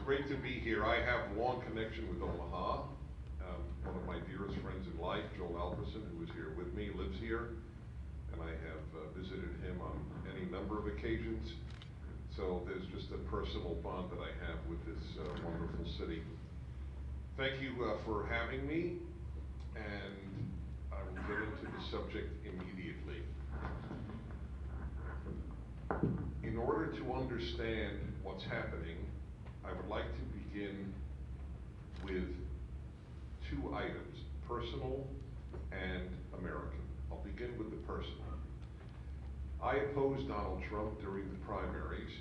great to be here. I have a long connection with Omaha. One of my dearest friends in life, Joel Alverson, who is here with me, lives here, and I have visited him on any number of occasions. So there's just a personal bond that I have with this wonderful city. Thank you for having me, and I will get into the subject immediately. In order to understand what's happening, I would like to begin with two items, personal and American. I'll begin with the personal. I opposed Donald Trump during the primaries.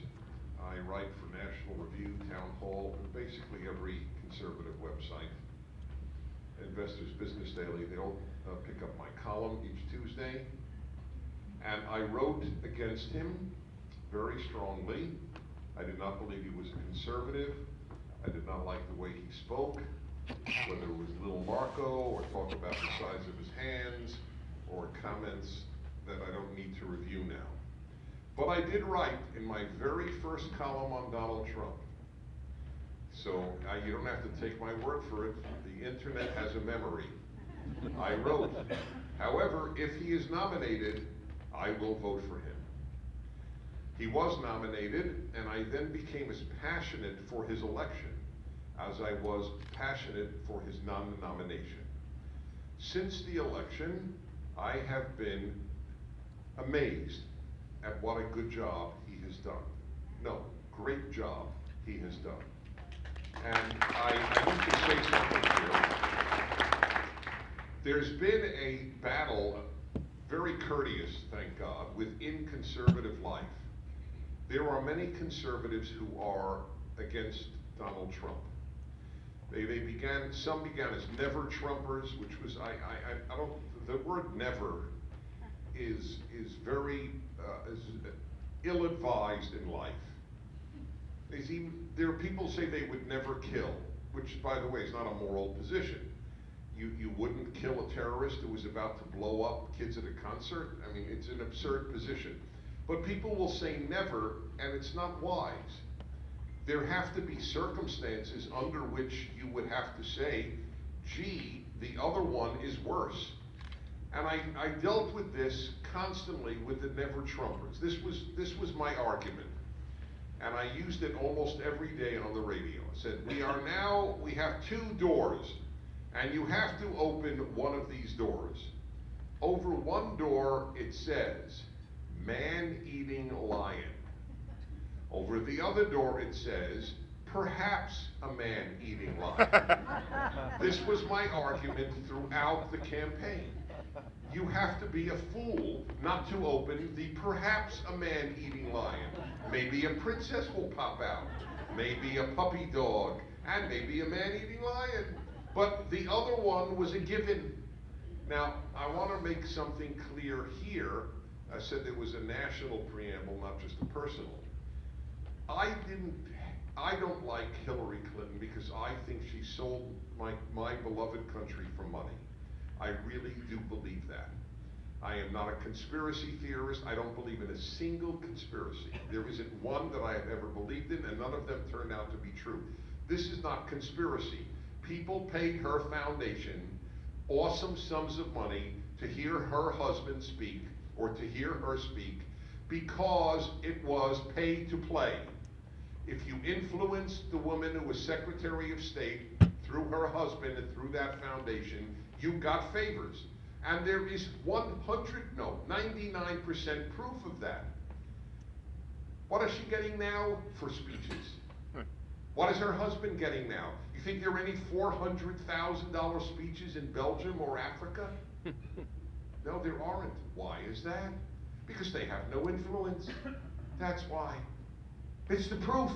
I write for National Review, Town Hall, and basically every conservative website. Investors Business Daily, they all pick up my column each Tuesday. And I wrote against him very strongly. I did not believe he was a conservative. I did not like the way he spoke, whether it was Little Marco or talk about the size of his hands or comments that I don't need to review now. But I did write in my very first column on Donald Trump. So you don't have to take my word for it. The internet has a memory. I wrote, however, if he is nominated, I will vote for him. He was nominated, and I then became as passionate for his election as I was passionate for his non-nomination. Since the election, I have been amazed at what a good job he has done. No, great job he has done. And I need to say something here. There's been a battle, very courteous, thank God, within conservative life. There are many conservatives who are against Donald Trump. Some began as never Trumpers, which was, I don't, the word never is very ill-advised in life. There are people who say they would never kill, which, by the way, is not a moral position. You wouldn't kill a terrorist who was about to blow up kids at a concert. I mean, it's an absurd position. But people will say never, and it's not wise. There have to be circumstances under which you would have to say, gee, the other one is worse. And I dealt with this constantly with the never Trumpers. This was my argument. And I used it almost every day on the radio. I said, we have two doors, and you have to open one of these doors. Over one door, it says, man-eating lion. Over the other door, it says, perhaps a man-eating lion. This was my argument throughout the campaign. You have to be a fool not to open the perhaps a man-eating lion. Maybe a princess will pop out, maybe a puppy dog, and maybe a man-eating lion. But the other one was a given. Now, I want to make something clear here. I said there was a national preamble, not just a personal. I don't like Hillary Clinton because I think she sold my beloved country for money. I really do believe that. I am not a conspiracy theorist. I don't believe in a single conspiracy. There isn't one that I have ever believed in, and none of them turned out to be true. This is not conspiracy. People paid her foundation awesome sums of money to hear her husband speak, or to hear her speak, because it was pay to play. If you influenced the woman who was Secretary of State through her husband and through that foundation, you got favors. And there is 99% proof of that. What is she getting now for speeches? What is her husband getting now? You think there are any $400,000 speeches in Belgium or Africa? No, there aren't. Why is that? Because they have no influence. That's why. It's the proof.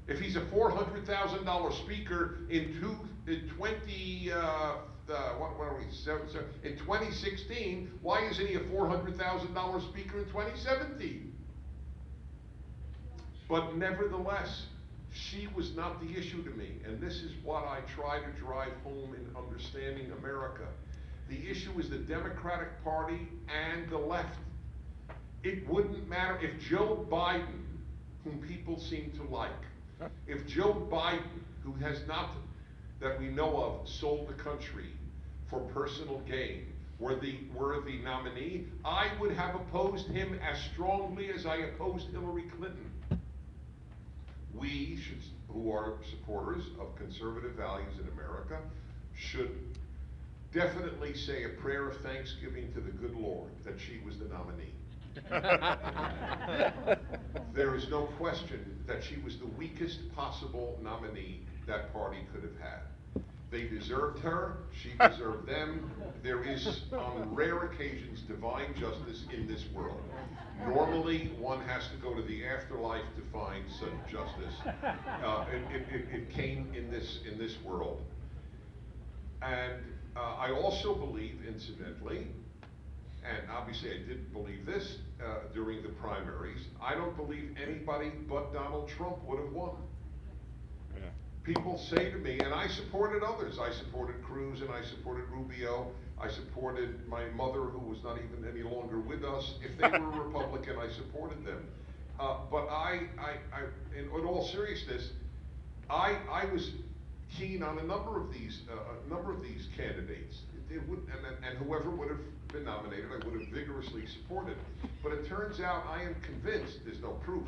If he's a $400,000 speaker in 2016, why isn't he a $400,000 speaker in 2017? But nevertheless, she was not the issue to me, and this is what I try to drive home in understanding America. The issue is the Democratic Party and the left. It wouldn't matter if Joe Biden, whom people seem to like, If Joe Biden, who has not, that we know of, sold the country for personal gain, were the nominee, I would have opposed him as strongly as I opposed Hillary Clinton. We should, who are supporters of conservative values in America, should definitely say a prayer of thanksgiving to the good Lord that she was the nominee. There is no question that she was the weakest possible nominee that party could have had. They deserved her, she deserved them. There is, on rare occasions, divine justice in this world. Normally, one has to go to the afterlife to find such justice. It came in this world. And I also believe, incidentally, and obviously I did believe this during the primaries, I don't believe anybody but Donald Trump would have won. Yeah. People say to me, and I supported others, I supported Cruz and I supported Rubio, I supported my mother who was not even any longer with us. If they were a Republican, I supported them. But in all seriousness, I was keen on a number of these candidates. And whoever would have been nominated, I would have vigorously supported. But it turns out, I am convinced, there's no proof,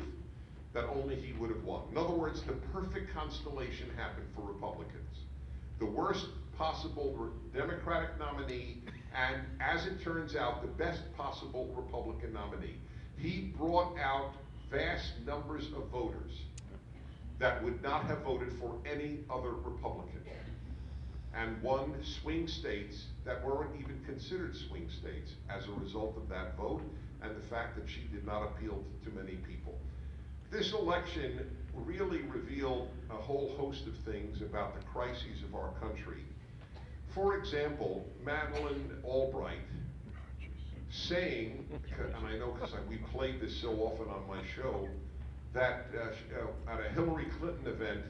that only he would have won. In other words, the perfect constellation happened for Republicans. The worst possible Democratic nominee, and as it turns out, the best possible Republican nominee. He brought out vast numbers of voters that would not have voted for any other Republican, and won swing states that weren't even considered swing states as a result of that vote and the fact that she did not appeal to many people. This election really revealed a whole host of things about the crises of our country. For example, Madeleine Albright saying, and I know because we played this so often on my show, that at a Hillary Clinton event,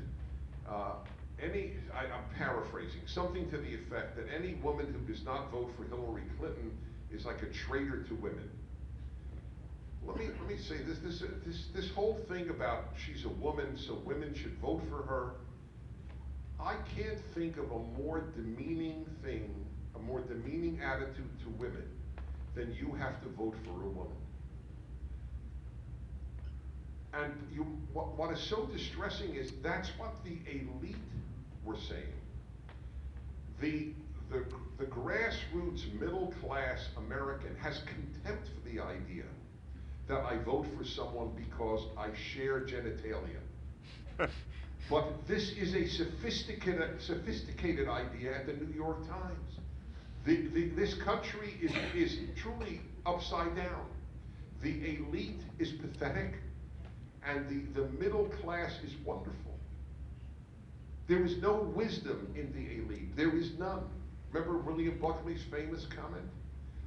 I'm paraphrasing, something to the effect that any woman who does not vote for Hillary Clinton is like a traitor to women. Let me say this whole thing about she's a woman, so women should vote for her. I can't think of a more demeaning thing, a more demeaning attitude to women than you have to vote for a woman. And what is so distressing is that's what the elite were saying. The grassroots middle class American has contempt for the idea that I vote for someone because I share genitalia. But this is a sophisticated idea at the New York Times. This country is truly upside down. The elite is pathetic, and the middle class is wonderful. There is no wisdom in the elite. There is none. Remember William Buckley's famous comment?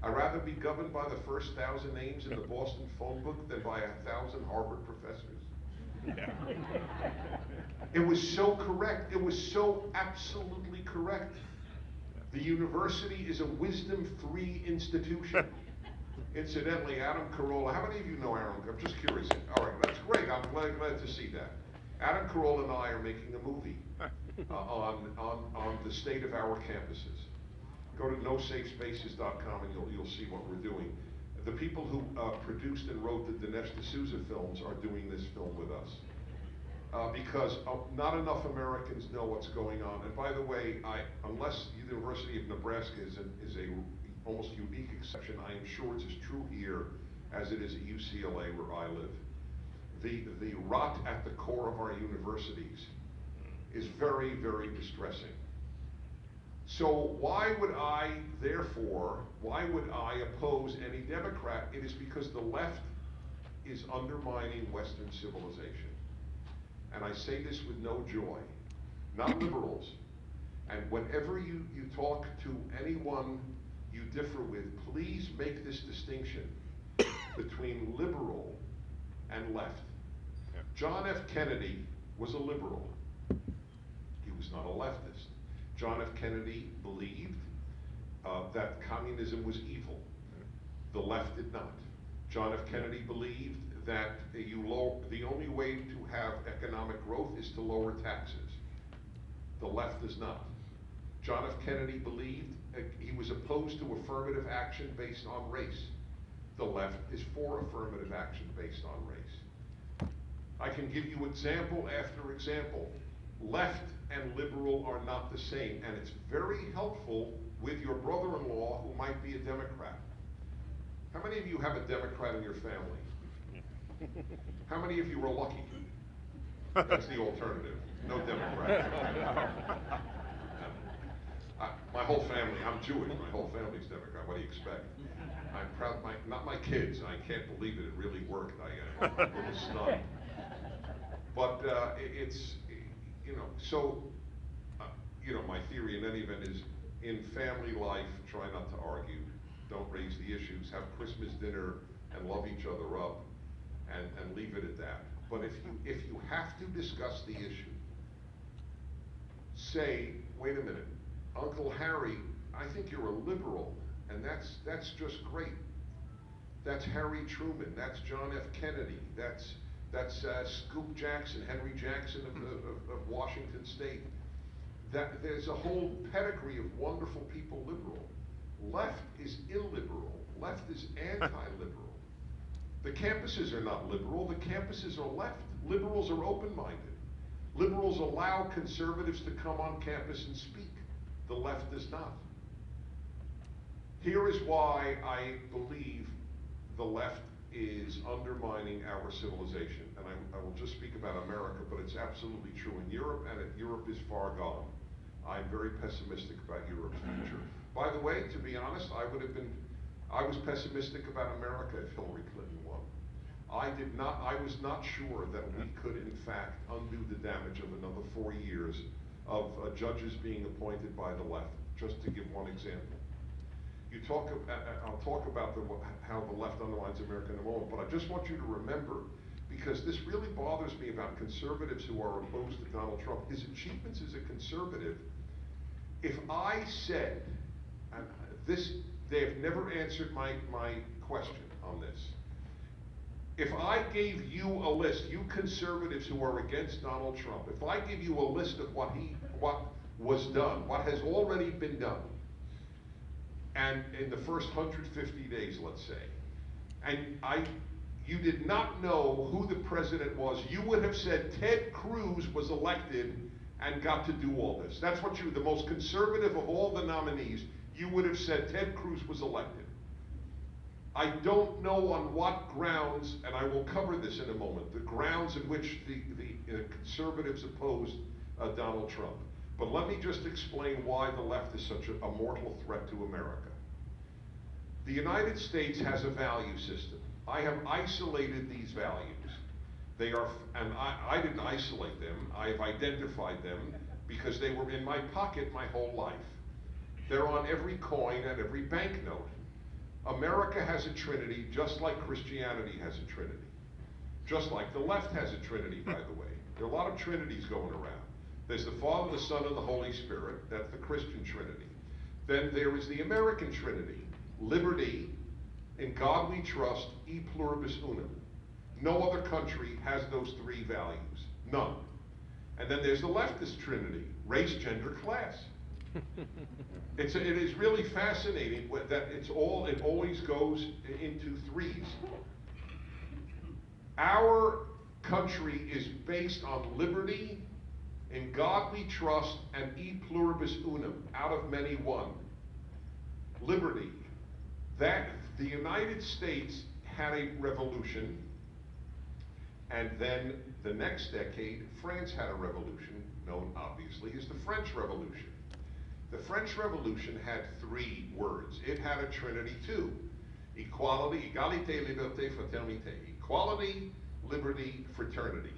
I'd rather be governed by the first 1,000 names in the Boston phone book than by 1,000 Harvard professors. Yeah. It was so correct. It was so absolutely correct. The university is a wisdom-free institution. Incidentally, Adam Carolla, how many of you know Adam? I'm just curious. All right, that's great. I'm glad to see that. Adam Carolla and I are making a movie on the state of our campuses. Go to nosafespaces.com and you'll see what we're doing. The people who produced and wrote the Dinesh D'Souza films are doing this film with us. Because not enough Americans know what's going on. And by the way, unless the University of Nebraska is a almost unique exception, I am sure it's as true here as it is at UCLA where I live. The rot at the core of our universities is very, very distressing. So why would I oppose any Democrat? It is because the left is undermining Western civilization. And I say this with no joy, not liberals. And whenever you talk to anyone you differ with, please make this distinction between liberal and left. Yeah. John F. Kennedy was a liberal. He was not a leftist. John F. Kennedy believed that communism was evil. The left did not. John F. Kennedy believed that the only way to have economic growth is to lower taxes. The left does not. John F. Kennedy believed, he was opposed to affirmative action based on race. The left is for affirmative action based on race. I can give you example after example. Left and liberal are not the same, and it's very helpful with your brother-in-law who might be a Democrat. How many of you have a Democrat in your family? How many of you are lucky? That's the alternative. No Democrat. My whole family, I'm Jewish, my whole family's Democrat. What do you expect? I'm proud, not my kids, I can't believe it really worked. I'm a little stunned. But it's, so, my theory in any event is, in family life, try not to argue, don't raise the issues, have Christmas dinner and love each other up, and leave it at that. But if you have to discuss the issue, say, wait a minute, Uncle Harry, I think you're a liberal, and that's just great. That's Harry Truman, that's John F. Kennedy, that's Scoop Jackson, Henry Jackson of Washington State. There's a whole pedigree of wonderful people liberal. Left is illiberal. Left is anti-liberal. The campuses are not liberal, the campuses are left. Liberals are open-minded. Liberals allow conservatives to come on campus and speak. The left does not. Here is why I believe the left is undermining our civilization. And I will just speak about America, but it's absolutely true in Europe, and Europe is far gone. I'm very pessimistic about Europe's future. By the way, to be honest, I was pessimistic about America if Hillary Clinton won. I was not sure that we could in fact undo the damage of another 4 years of judges being appointed by the left, just to give one example. I'll talk about how the left undermines America in a moment, but I just want you to remember, because this really bothers me about conservatives who are opposed to Donald Trump, his achievements as a conservative. If I said, and they have never answered my question on this. If I gave you a list, you conservatives who are against Donald Trump, if I give you a list of what was done, what has already been done, and in the first 150 days, let's say, and you did not know who the president was, you would have said Ted Cruz was elected and got to do all this. That's what the most conservative of all the nominees, you would have said Ted Cruz was elected. I don't know on what grounds, and I will cover this in a moment, the grounds in which the conservatives opposed Donald Trump. But let me just explain why the left is such a mortal threat to America. The United States has a value system. I have isolated these values. They are, and I didn't isolate them, I have identified them because they were in my pocket my whole life. They're on every coin and every banknote. America has a trinity just like Christianity has a trinity. Just like the left has a trinity, by the way. There are a lot of trinities going around. There's the Father, the Son, and the Holy Spirit. That's the Christian trinity. Then there is the American trinity. Liberty, in God we trust, e pluribus unum. No other country has those three values. None. And then there's the leftist trinity. Race, gender, class. It is really fascinating that it always goes into threes. Our country is based on liberty, in God we trust, and e pluribus unum, out of many one. Liberty. That the United States had a revolution, and then the next decade, France had a revolution, known obviously as the French Revolution. The French Revolution had three words. It had a trinity too. Equality, égalité, liberté, fraternité. Equality, liberty, fraternity.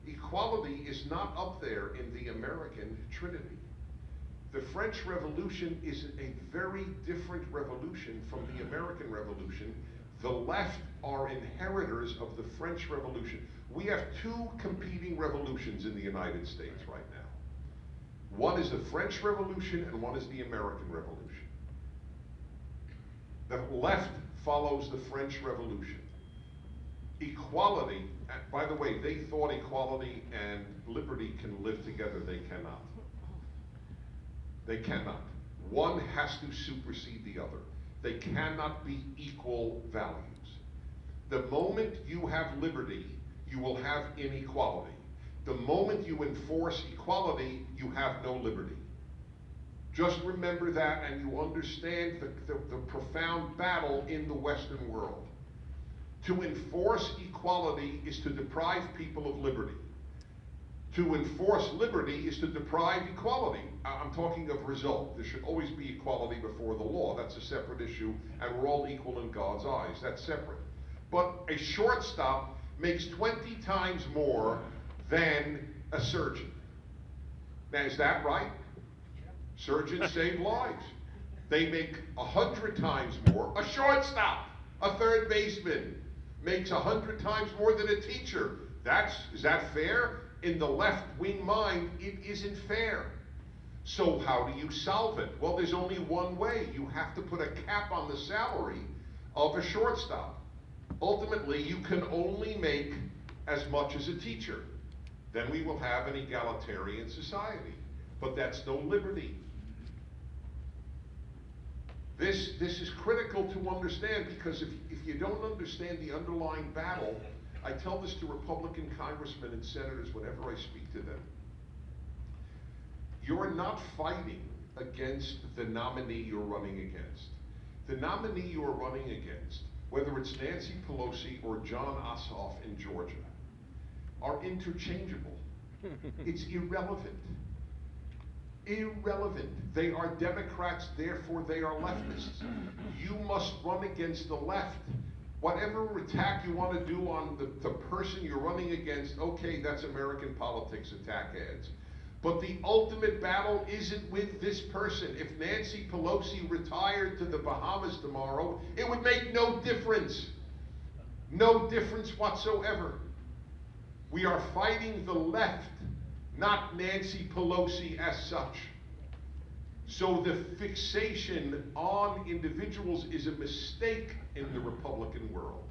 Equality is not up there in the American trinity. The French Revolution is a very different revolution from the American Revolution. The left are inheritors of the French Revolution. We have two competing revolutions in the United States right now. One is the French Revolution and one is the American Revolution. The left follows the French Revolution. Equality, by the way, they thought equality and liberty can live together. They cannot. They cannot. One has to supersede the other. They cannot be equal values. The moment you have liberty, you will have inequality. The moment you enforce equality, you have no liberty. Just remember that, and you understand the profound battle in the Western world. To enforce equality is to deprive people of liberty. To enforce liberty is to deprive equality. I'm talking of result. There should always be equality before the law. That's a separate issue, and we're all equal in God's eyes. That's separate. But a shortstop makes 20 times more than a surgeon. Now, is that right? Surgeons save lives. They make 100 times more. A shortstop, a third baseman, makes 100 times more than a teacher. Is that fair? In the left-wing mind, it isn't fair. So how do you solve it? Well, there's only one way. You have to put a cap on the salary of a shortstop. Ultimately, you can only make as much as a teacher. Then we will have an egalitarian society. But that's no liberty. This is critical to understand, because if you don't understand the underlying battle, I tell this to Republican congressmen and senators whenever I speak to them. You're not fighting against the nominee you're running against. The nominee you are running against, whether it's Nancy Pelosi or John Ossoff in Georgia, are interchangeable. It's irrelevant. Irrelevant. They are Democrats, therefore they are leftists. You must run against the left. Whatever attack you want to do on the person you're running against, okay, that's American politics, attack ads. But the ultimate battle isn't with this person. If Nancy Pelosi retired to the Bahamas tomorrow, it would make no difference. No difference whatsoever. We are fighting the left, not Nancy Pelosi as such. So the fixation on individuals is a mistake in the Republican world.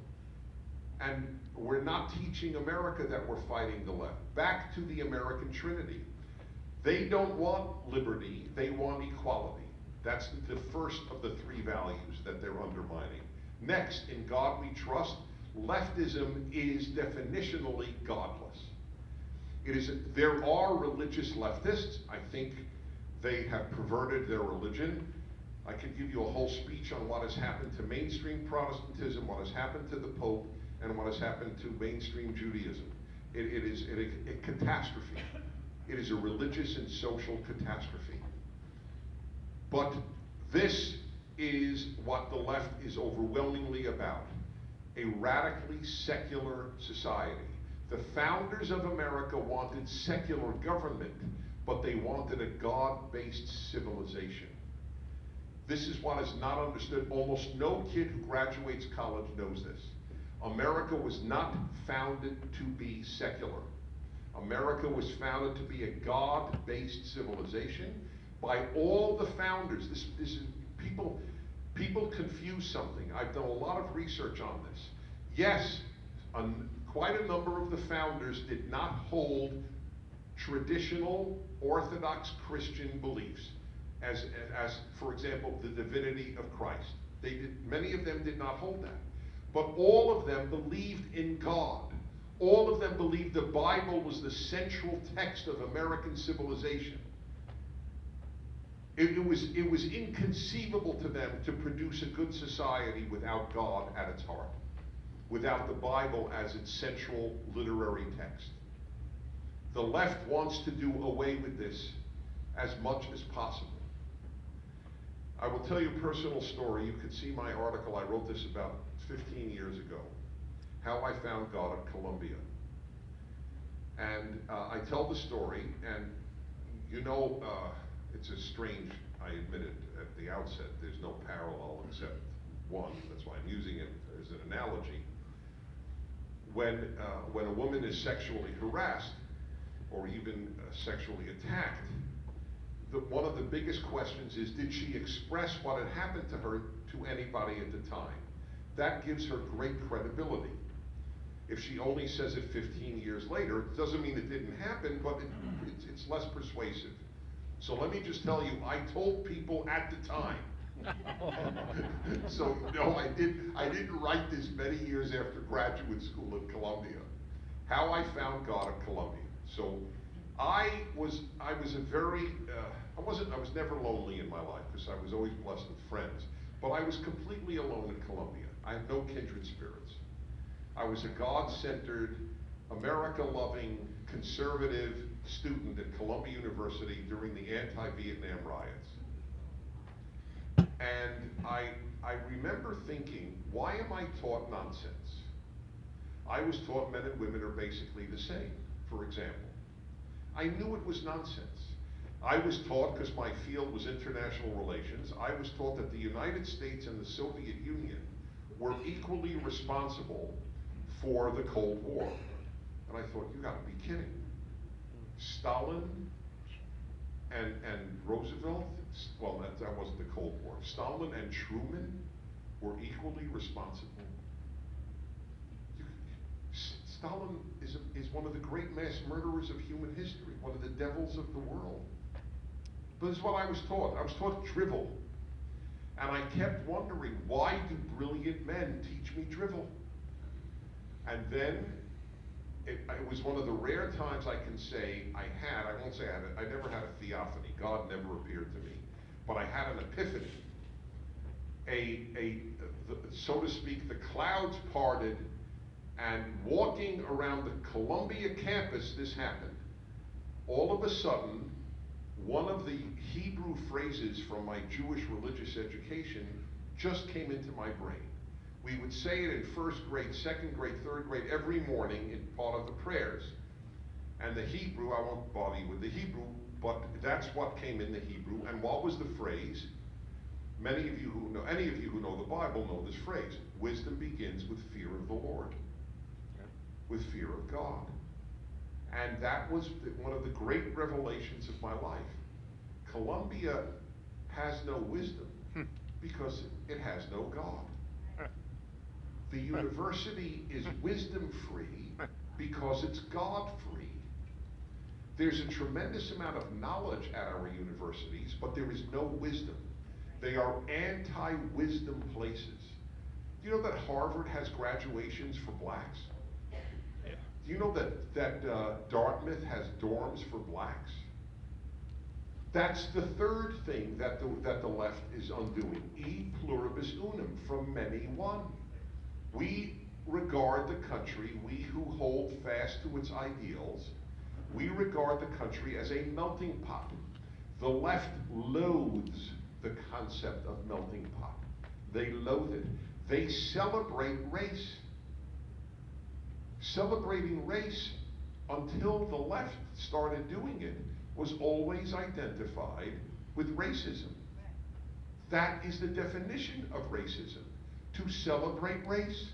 And we're not teaching America that we're fighting the left. Back to the American Trinity. They don't want liberty, they want equality. That's the first of the three values that they're undermining. Next, in God we trust, leftism is definitionally godless. There are religious leftists. I think they have perverted their religion. I could give you a whole speech on what has happened to mainstream Protestantism, what has happened to the Pope, and what has happened to mainstream Judaism. It is a catastrophe. It is a religious and social catastrophe. But this is what the left is overwhelmingly about: a radically secular society. The founders of America wanted secular government, but they wanted a God-based civilization. This is what is not understood. Almost no kid who graduates college knows this. America was not founded to be secular. America was founded to be a God-based civilization by all the founders. This is people confuse something. I've done a lot of research on this. Yes, quite a number of the founders did not hold traditional Orthodox Christian beliefs, as for example, the divinity of Christ. Many of them did not hold that. But all of them believed in God. All of them believed the Bible was the central text of American civilization. It was inconceivable to them to produce a good society without God at its heart, without the Bible as its central literary text. The left wants to do away with this as much as possible. I will tell you a personal story. You could see my article. I wrote this about 15 years ago. How I found God at Columbia. And I tell the story, and you know, it's a strange, I admit it at the outset, there's no parallel except one. That's why I'm using it as an analogy. When a woman is sexually harassed or even sexually attacked, one of the biggest questions is, did she express what had happened to her to anybody at the time? That gives her great credibility. If she only says it 15 years later, it doesn't mean it didn't happen, but it's less persuasive. So let me just tell you, I told people at the time. So no, I didn't write this many years after graduate school at Columbia. How I found God at Columbia. So I was never lonely in my life because I was always blessed with friends. But I was completely alone at Columbia. I had no kindred spirits. I was a God-centered, America-loving, conservative student at Columbia University during the anti-Vietnam riots. And I remember thinking, why am I taught nonsense? I was taught men and women are basically the same, for example. I knew it was nonsense. I was taught, because my field was international relations, I was taught that the United States and the Soviet Union were equally responsible for the Cold War. And I thought, you gotta be kidding. Stalin and Roosevelt, well, that wasn't the Cold War. Stalin and Truman were equally responsible. Stalin is one of the great mass murderers of human history, one of the devils of the world. But this is what I was taught. I was taught drivel. And I kept wondering, why do brilliant men teach me drivel? And then, it was one of the rare times I can say I won't say I never had a theophany. God never appeared to me. But I had an epiphany. So to speak, the clouds parted, and walking around the Columbia campus, this happened. All of a sudden, one of the Hebrew phrases from my Jewish religious education just came into my brain. We would say it in first grade, second grade, third grade, every morning in part of the prayers. And the Hebrew, I won't bother you with the Hebrew, but that's what came in the Hebrew. And what was the phrase? Any of you who know the Bible know this phrase. Wisdom begins with fear of the Lord. With fear of God. And that was one of the great revelations of my life. Columbia has no wisdom because it has no God. The university is wisdom-free because it's God-free. There's a tremendous amount of knowledge at our universities, but there is no wisdom. They are anti-wisdom places. Do you know that Harvard has graduations for blacks? Do you know that Dartmouth has dorms for blacks? That's the third thing that the left is undoing. E pluribus unum, from many one. We regard the country, we who hold fast to its ideals, we regard the country as a melting pot. The left loathes the concept of melting pot. They loathe it. They celebrate race. Celebrating race, until the left started doing it, was always identified with racism. That is the definition of racism, to celebrate race.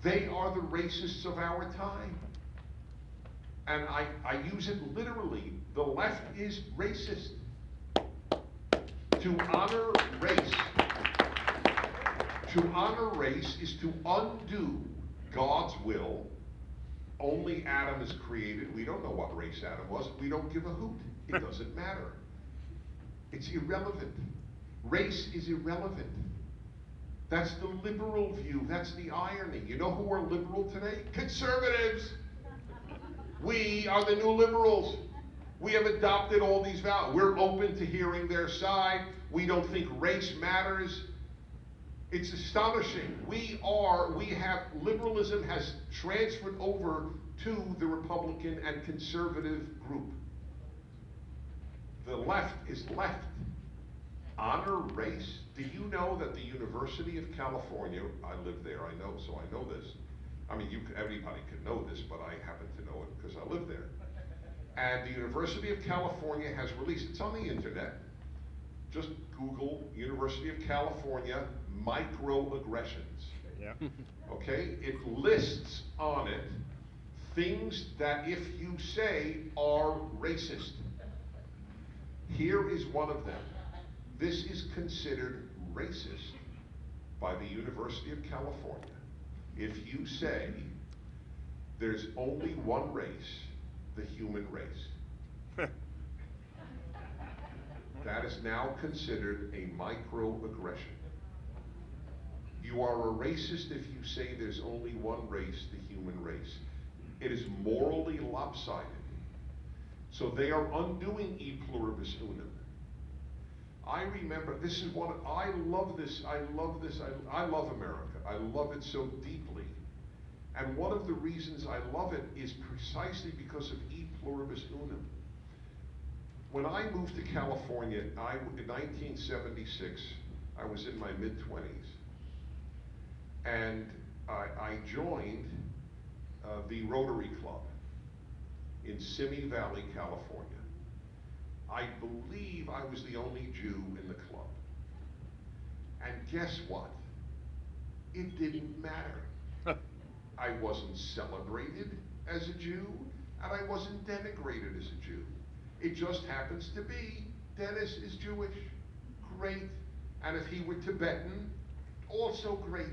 They are the racists of our time. And I use it literally. The left is racist. To honor race is to undo God's will. Only Adam is created. We don't know what race Adam was. We don't give a hoot. It doesn't matter. It's irrelevant. Race is irrelevant. That's the liberal view. That's the irony. You know who are liberal today? Conservatives. We are the new liberals. We have adopted all these values. We're open to hearing their side. We don't think race matters. It's astonishing. Liberalism has transferred over to the Republican and conservative group. The left is left. Honor race. Do you know that the University of California, I live there, I know, so I know this. I mean, everybody can know this, but I happen to know it because I live there. And the University of California has released, it's on the internet, just Google University of California microaggressions. Yeah. Okay? It lists on it things that if you say are racist. Here is one of them. This is considered racist by the University of California. If you say There's only one race, the human race. That is now considered a microaggression. You are a racist if you say there's only one race, the human race. It is morally lopsided. So they are undoing e pluribus unum. I remember, this is what, I love this, I love America. I love it so deeply. And one of the reasons I love it is precisely because of e pluribus unum. When I moved to California in 1976, I was in my mid-20s, and I joined the Rotary Club in Simi Valley, California. I believe I was the only Jew in the club. And guess what? It didn't matter. I wasn't celebrated as a Jew, and I wasn't denigrated as a Jew. It just happens to be Dennis is Jewish. Great. And if he were Tibetan, also great.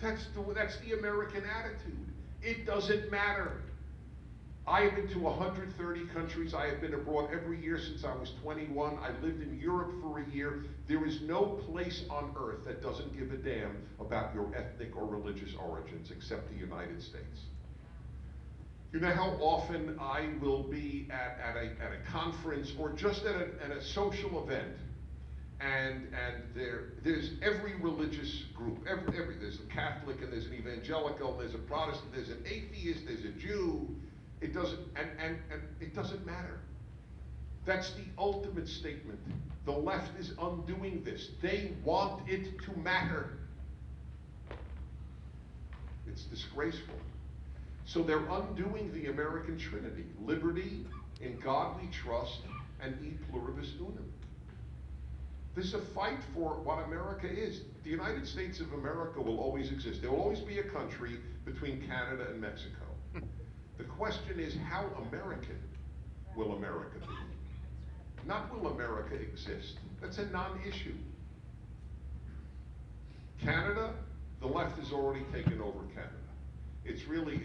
That's the American attitude. It doesn't matter. I have been to 130 countries. I have been abroad every year since I was 21. I lived in Europe for a year. There is no place on earth that doesn't give a damn about your ethnic or religious origins except the United States. You know how often I will be at a conference or just at a social event, and there's every religious group, there's a Catholic and there's an evangelical, there's a Protestant, there's an atheist, there's a Jew. It doesn't, and it doesn't matter. That's the ultimate statement. The left is undoing this. They want it to matter. It's disgraceful. So they're undoing the American Trinity: liberty, in God we trust, and e pluribus unum. This is a fight for what America is. The United States of America will always exist. There will always be a country between Canada and Mexico. The question is, how American will America be? Not will America exist. That's a non-issue. Canada, the left has already taken over Canada. It's really,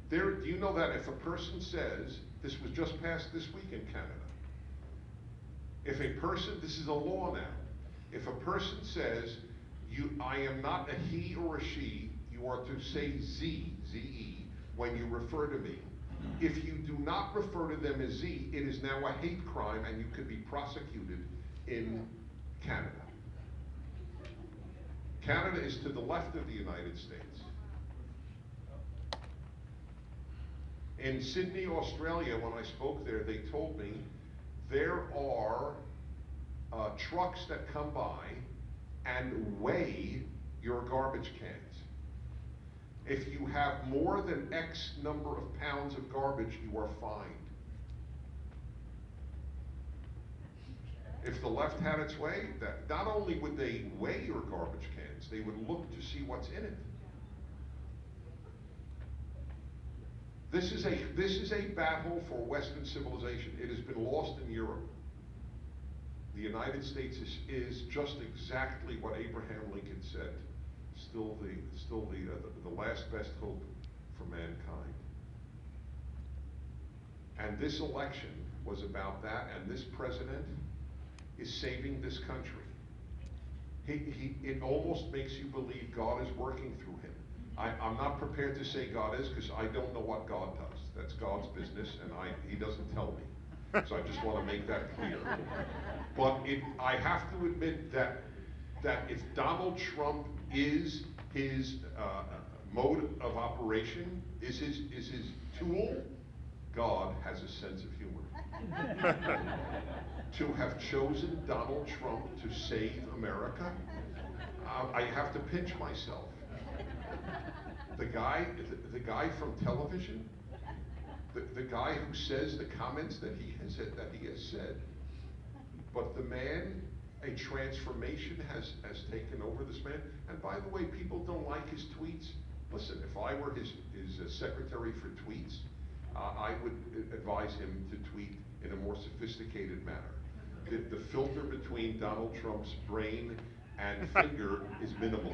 there. Do you know that if a person says, this was just passed this week in Canada, if a person, this is a law now, if a person says, I am not a he or a she, you are to say Z-E, when you refer to me. If you do not refer to them as Z, it is now a hate crime and you could be prosecuted in Canada. Canada is to the left of the United States. In Sydney, Australia, when I spoke there, they told me there are trucks that come by and weigh your garbage cans. If you have more than X number of pounds of garbage, you are fined. If the left had its way, that not only would they weigh your garbage cans, they would look to see what's in it. This is a battle for Western civilization. It has been lost in Europe. The United States is just exactly what Abraham Lincoln said. Still the last best hope for mankind. And this election was about that, and this president is saving this country. It almost makes you believe God is working through him. I'm not prepared to say God is, because I don't know what God does. That's God's business, and he doesn't tell me. So I just want to make that clear. But I have to admit that if Donald Trump is his mode of operation, is his tool, God has a sense of humor. To have chosen Donald Trump to save America, I have to pinch myself. The guy from television, the guy who says the comments that he has said, but the man, a transformation has taken over this man. And by the way, people don't like his tweets. Listen, if I were his secretary for tweets, I would advise him to tweet in a more sophisticated manner. The filter between Donald Trump's brain and finger is minimal.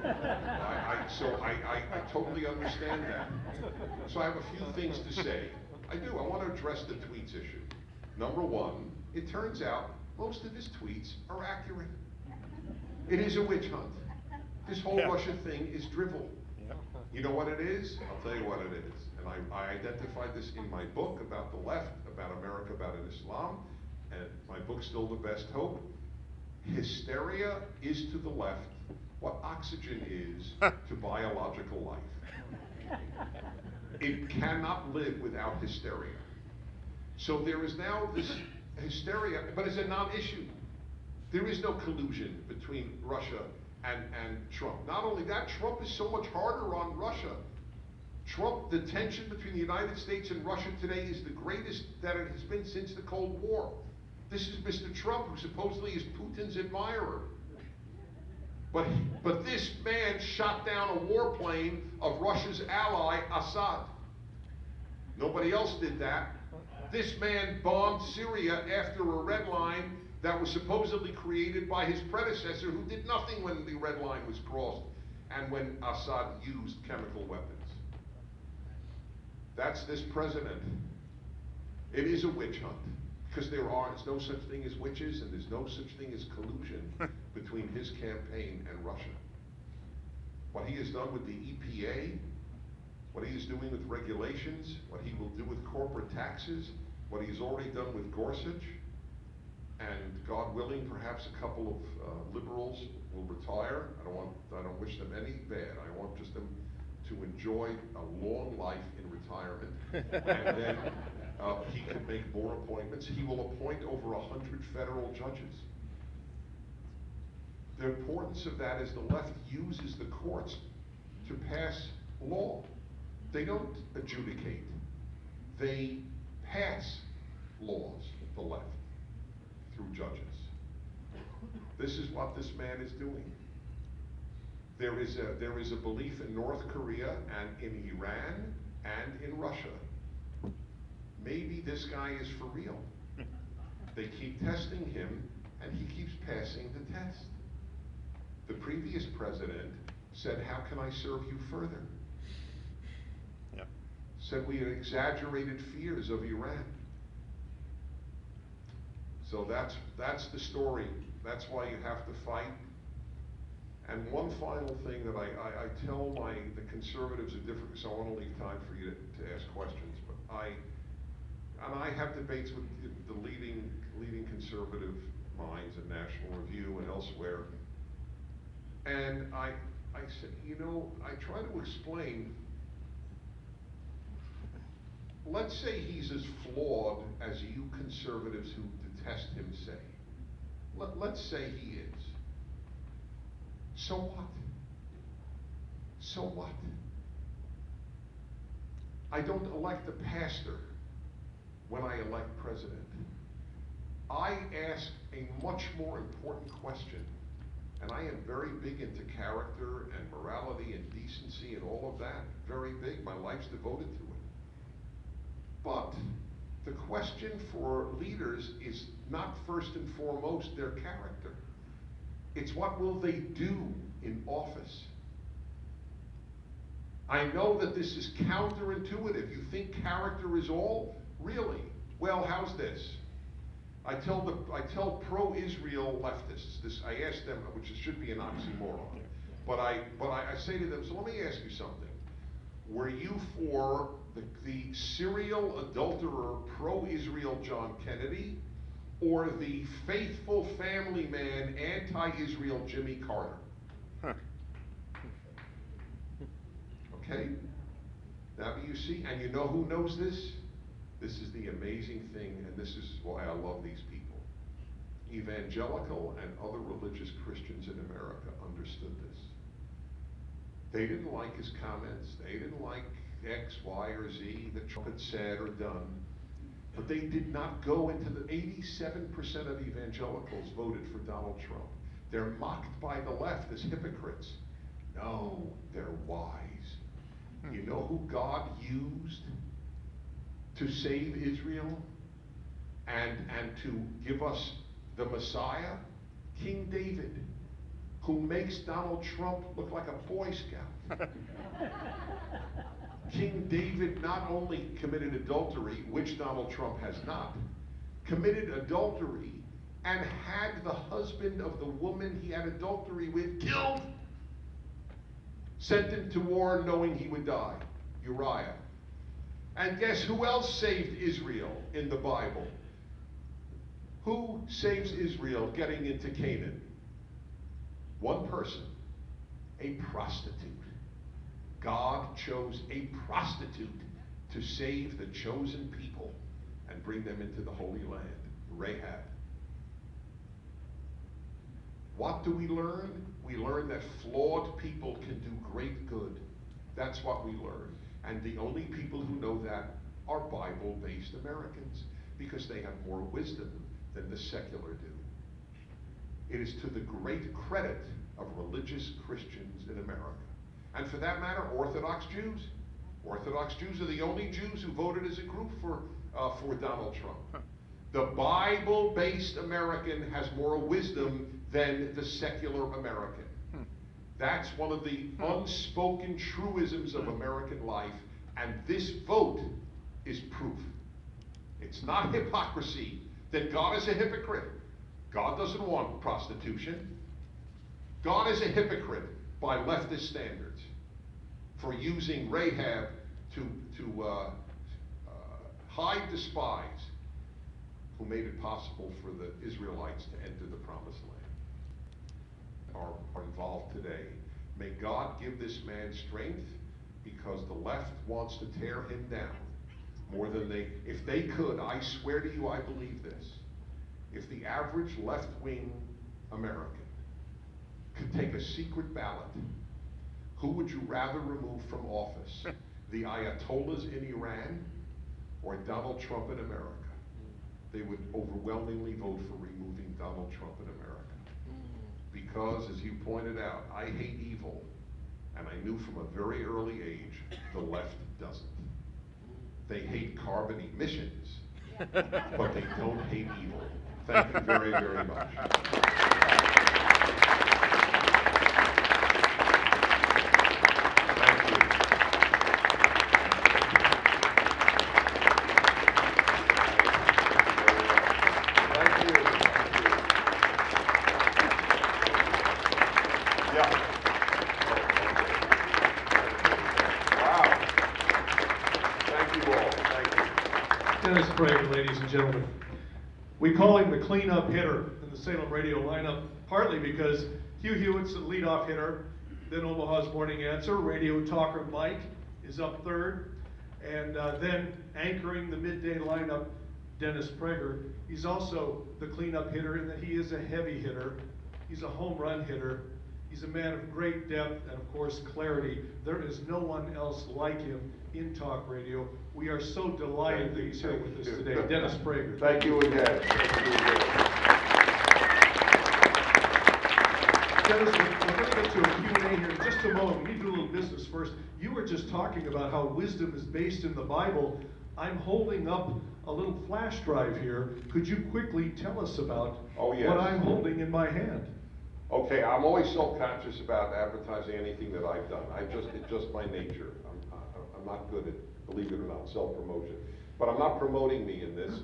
I totally understand that. So I have a few things to say. I do. I want to address the tweets issue. Number one, it turns out most of his tweets are accurate. It is a witch hunt. This whole Russia thing is drivel. You know what it is? I'll tell you what it is. And I identified this in my book about the left, about America, about Islam, and my book's still the best hope. Hysteria is to the left what oxygen is to biological life. It cannot live without hysteria. So there is now this hysteria, but it's a non-issue. There is no collusion between Russia and Trump. Not only that, Trump is so much harder on Russia. Trump, the tension between the United States and Russia today is the greatest that it has been since the Cold War. This is Mr. Trump, who supposedly is Putin's admirer. But this man shot down a warplane of Russia's ally, Assad. Nobody else did that. This man bombed Syria after a red line that was supposedly created by his predecessor, who did nothing when the red line was crossed and when Assad used chemical weapons. That's this president. It is a witch hunt, because there's no such thing as witches, and there's no such thing as collusion between his campaign and Russia. What he has done with the EPA, what he is doing with regulations, what he will do with corporate taxes, what he's already done with Gorsuch, and God willing, perhaps a couple of liberals will retire. I don't wish them any bad. I want just them to enjoy a long life in retirement, and then he could make more appointments. He will appoint over 100 federal judges. The importance of that is the left uses the courts to pass law. They don't adjudicate. They pass laws, the left, through judges. This is what this man is doing. There is a belief in North Korea and in Iran and in Russia. Maybe this guy is for real. They keep testing him, and he keeps passing the test. The previous president said, "How can I serve you further?" Yep. Said we had exaggerated fears of Iran. So that's the story. That's why you have to fight. And one final thing that I tell the conservatives are different, so I want to leave time for you to ask questions. But I have debates with the leading conservative minds in National Review and elsewhere. And I said, I try to explain, let's say he's as flawed as you conservatives who detest him say. Let's say he is. So what? So what? I don't elect a pastor when I elect president. I ask a much more important question, and I am very big into character and morality and decency and all of that. Very big. My life's devoted to it. But the question for leaders is not first and foremost their character. It's what will they do in office. I know that this is counterintuitive. You think character is all? Really? Well, how's this? I tell pro-Israel leftists, I ask them, which should be an oxymoron, but I say to them, so let me ask you something. Were you for the serial adulterer pro-Israel John Kennedy, or the faithful family man anti-Israel Jimmy Carter? Huh. Okay? Now you see, and you know who knows this? This is the amazing thing, and this is why I love these people. Evangelical and other religious Christians in America understood this. They didn't like his comments. They didn't like X, Y, or Z that Trump had said or done. But they did not go into the 87% of evangelicals voted for Donald Trump. They're mocked by the left as hypocrites. No, they're wise. You know who God used to save Israel and to give us the Messiah? King David. who makes Donald Trump look like a Boy Scout. King David not only committed adultery, which Donald Trump has not, committed adultery and had the husband of the woman he had adultery with killed. Sent him to war knowing he would die, Uriah. And guess who else saved Israel in the Bible? Who saves Israel getting into Canaan? One person, a prostitute. God chose a prostitute to save the chosen people and bring them into the Holy Land, Rahab. What do we learn? We learn that flawed people can do great good. That's what we learn. And the only people who know that are Bible-based Americans, because they have more wisdom than the secular do. It is to the great credit of religious Christians in America. And for that matter, Orthodox Jews. Orthodox Jews are the only Jews who voted as a group for Donald Trump. The Bible-based American has more wisdom than the secular American. That's one of the unspoken truisms of American life, and this vote is proof. It's not hypocrisy that God is a hypocrite. God doesn't want prostitution. God is a hypocrite by leftist standards for using Rahab to hide the spies who made it possible for the Israelites to enter the Promised Land. Are involved today. May God give this man strength, because the left wants to tear him down more than if they could, I swear to you, I believe this. If the average left-wing American could take a secret ballot, who would you rather remove from office? The Ayatollahs in Iran or Donald Trump in America? They would overwhelmingly vote for removing Donald Trump in America. Because, as you pointed out, I hate evil, and I knew from a very early age the left doesn't. They hate carbon emissions, but they don't hate evil. Thank you very, very much. Dennis Prager, ladies and gentlemen. We call him the cleanup hitter in the Salem radio lineup, partly because Hugh Hewitt's the leadoff hitter, then Omaha's morning answer, radio talker Mike is up third, and then anchoring the midday lineup, Dennis Prager. He's also the cleanup hitter in that he is a heavy hitter, he's a home run hitter, he's a man of great depth and of course clarity. There is no one else like him in talk radio. We are so delighted that he's here with us today. Dennis Prager. Thank you again. Dennis, we're going to get to a Q&A here in just a moment. We need to do a little business first. You were just talking about how wisdom is based in the Bible. I'm holding up a little flash drive here. Could you quickly tell us about what I'm holding in my hand? Okay, I'm always self-conscious about advertising anything that I've done. It's just my nature. I'm not good at, believe it or not, self-promotion. But I'm not promoting me in this.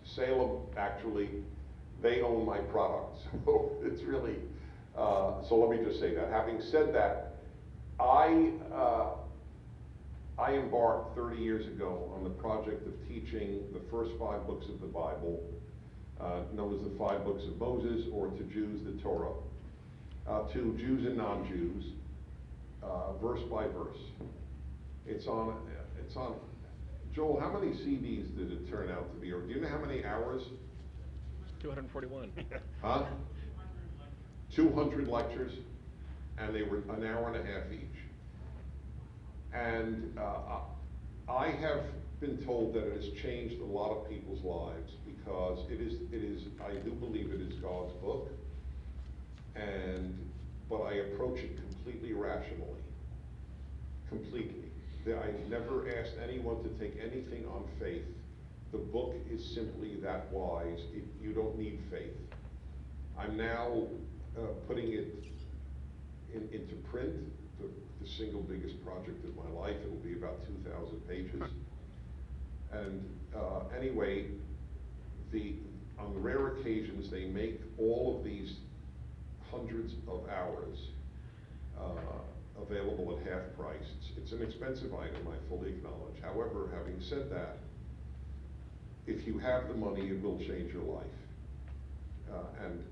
Salem, actually, they own my products. So it's really, so let me just say that. Having said that, I embarked 30 years ago on the project of teaching the first 5 books of the Bible, known as the 5 books of Moses, or to Jews, the Torah, to Jews and non-Jews, verse by verse. It's on, Joel, how many CDs did it turn out to be? Or do you know how many hours? 241. Huh? 200 lectures, and they were an hour and a half each. And I have been told that it has changed a lot of people's lives, because it is, I do believe it is God's book, but I approach it completely rationally. Completely. I never asked anyone to take anything on faith. The book is simply that wise. You don't need faith. I'm now putting it into print, the single biggest project of my life. It will be about 2,000 pages. And anyway, on the rare occasions they make all of these hundreds of hours available at half price. It's an expensive item, I fully acknowledge. However, having said that, if you have the money, it will change your life. And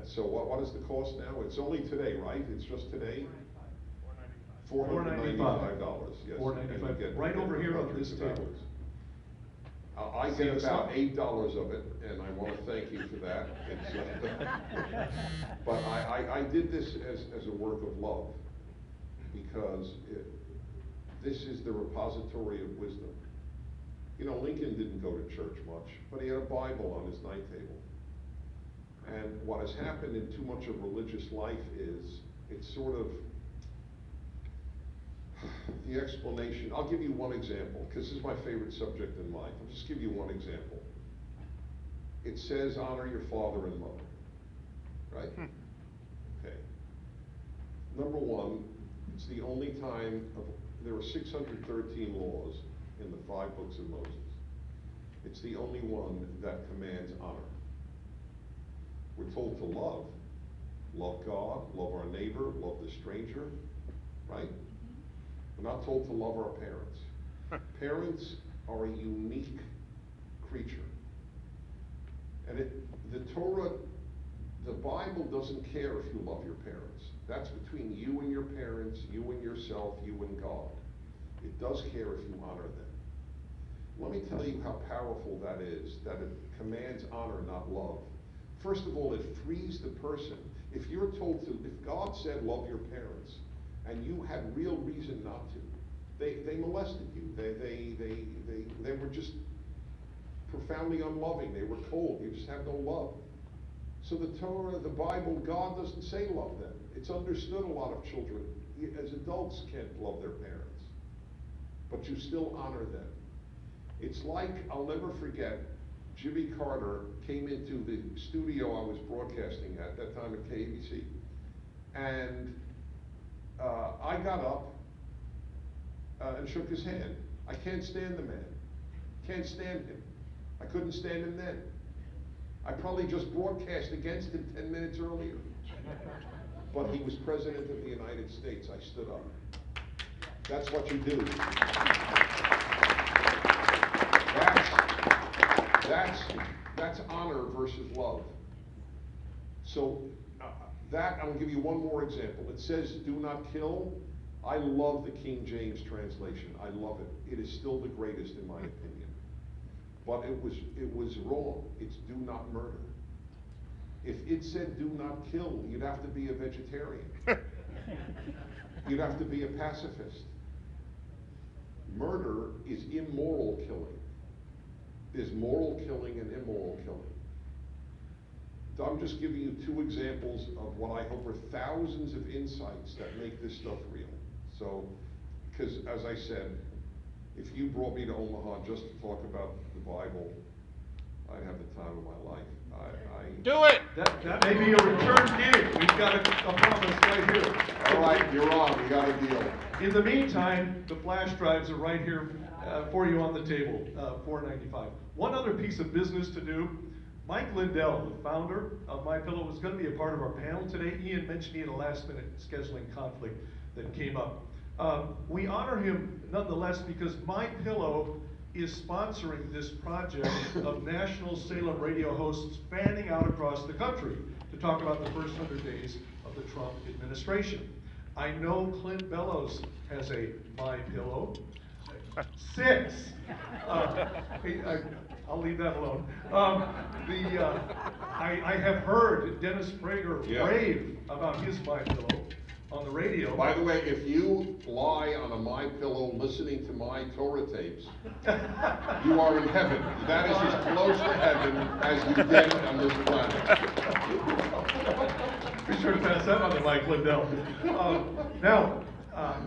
so what is the cost now? It's only today, right? It's just today? $495. Yes. $495. Right over here on this table. I get about $8 of it, and I want to thank you for that. But I did this as a work of love, because this is the repository of wisdom. You know, Lincoln didn't go to church much, but he had a Bible on his night table. And what has happened in too much of religious life is it's sort of the explanation. I'll give you one example, because this is my favorite subject in life. I'll just give you one example. It says honor your father and mother, right? Okay. Number one, it's the only time there are 613 laws in the 5 books of Moses. It's the only one that commands honor. We're told to love God, love our neighbor, love the stranger, right? We're not told to love our parents. Parents are a unique creature. And the Torah, the Bible doesn't care if you love your parents. That's between you and your parents, you and yourself, you and God. It does care if you honor them. Let me tell you how powerful that is, that it commands honor, not love. First of all, it frees the person. If you're told to, if God said love your parents, and you had real reason not to, they molested you. They were just profoundly unloving. They were cold. You just have no love. So the Torah, the Bible, God doesn't say love them. It's understood a lot of children, as adults, can't love their parents, but you still honor them. It's like, I'll never forget, Jimmy Carter came into the studio I was broadcasting at that time at KABC, and I got up and shook his hand. I can't stand the man. Can't stand him. I couldn't stand him then. I probably just broadcast against him 10 minutes earlier. But he was President of the United States. I stood up. That's what you do. That's honor versus love. So I'm going to give you one more example. It says, do not kill. I love the King James translation. I love it. It is still the greatest in my opinion. But it was wrong. It's do not murder. If it said do not kill, you'd have to be a vegetarian. You'd have to be a pacifist. Murder is immoral killing. There's moral killing and immoral killing. I'm just giving you 2 examples of what I hope are thousands of insights that make this stuff real. So, because as I said, if you brought me to Omaha just to talk about the Bible, I'd have the time of my life. Do it! That may be a return gig. We've got a promise right here. All right, you're on. We got a deal. In the meantime, the flash drives are right here for you on the table, $4.95. One other piece of business to do. Mike Lindell, the founder of MyPillow, was going to be a part of our panel today. Ian mentioned he had a last-minute scheduling conflict that came up. We honor him nonetheless because MyPillow is sponsoring this project of national Salem radio hosts fanning out across the country to talk about the first 100 days of the Trump administration. I know Clint Bellows has a MyPillow. 6. I'll leave that alone. I have heard Dennis Prager rave about his MyPillow on the radio. By the way, if you lie on a MyPillow listening to my Torah tapes, you are in heaven. That is as close to heaven as you get on this planet. Be sure to pass that on to Mike Lindell.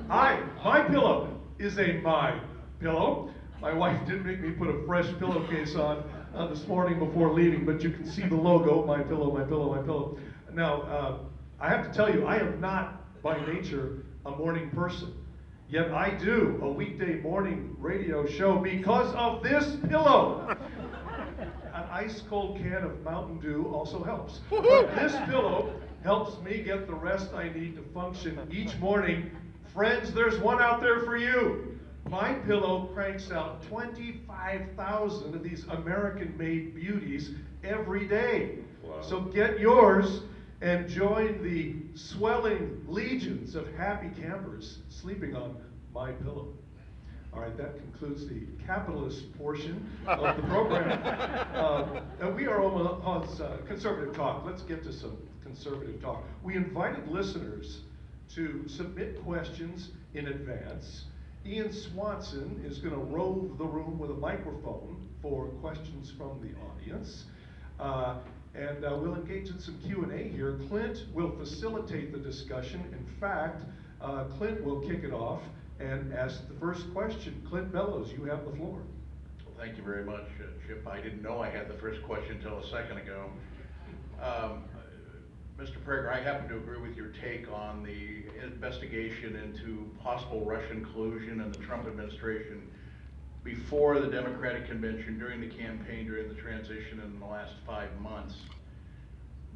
MyPillow is a MyPillow. My wife did make me put a fresh pillowcase on this morning before leaving, but you can see the logo, MyPillow, MyPillow, MyPillow. Now, I have to tell you, I am not by nature a morning person. Yet I do a weekday morning radio show because of this pillow. An ice cold can of Mountain Dew also helps. But this pillow helps me get the rest I need to function each morning. Friends, there's one out there for you. My pillow cranks out 25,000 of these American-made beauties every day. Wow. So get yours and join the swelling legions of happy campers sleeping on my pillow. All right, that concludes the capitalist portion of the program. And we are Omaha's conservative talk. Let's get to some conservative talk. We invited listeners to submit questions in advance. Ian Swanson is going to rove the room with a microphone for questions from the audience. And we'll engage in some Q&A here. Clint will facilitate the discussion. In fact, Clint will kick it off and ask the first question. Clint Bellows, you have the floor. Well, thank you very much, Chip. I didn't know I had the first question until a second ago. Mr. Prager, I happen to agree with your take on the investigation into possible Russian collusion in the Trump administration before the Democratic convention, during the campaign, during the transition in the last 5 months.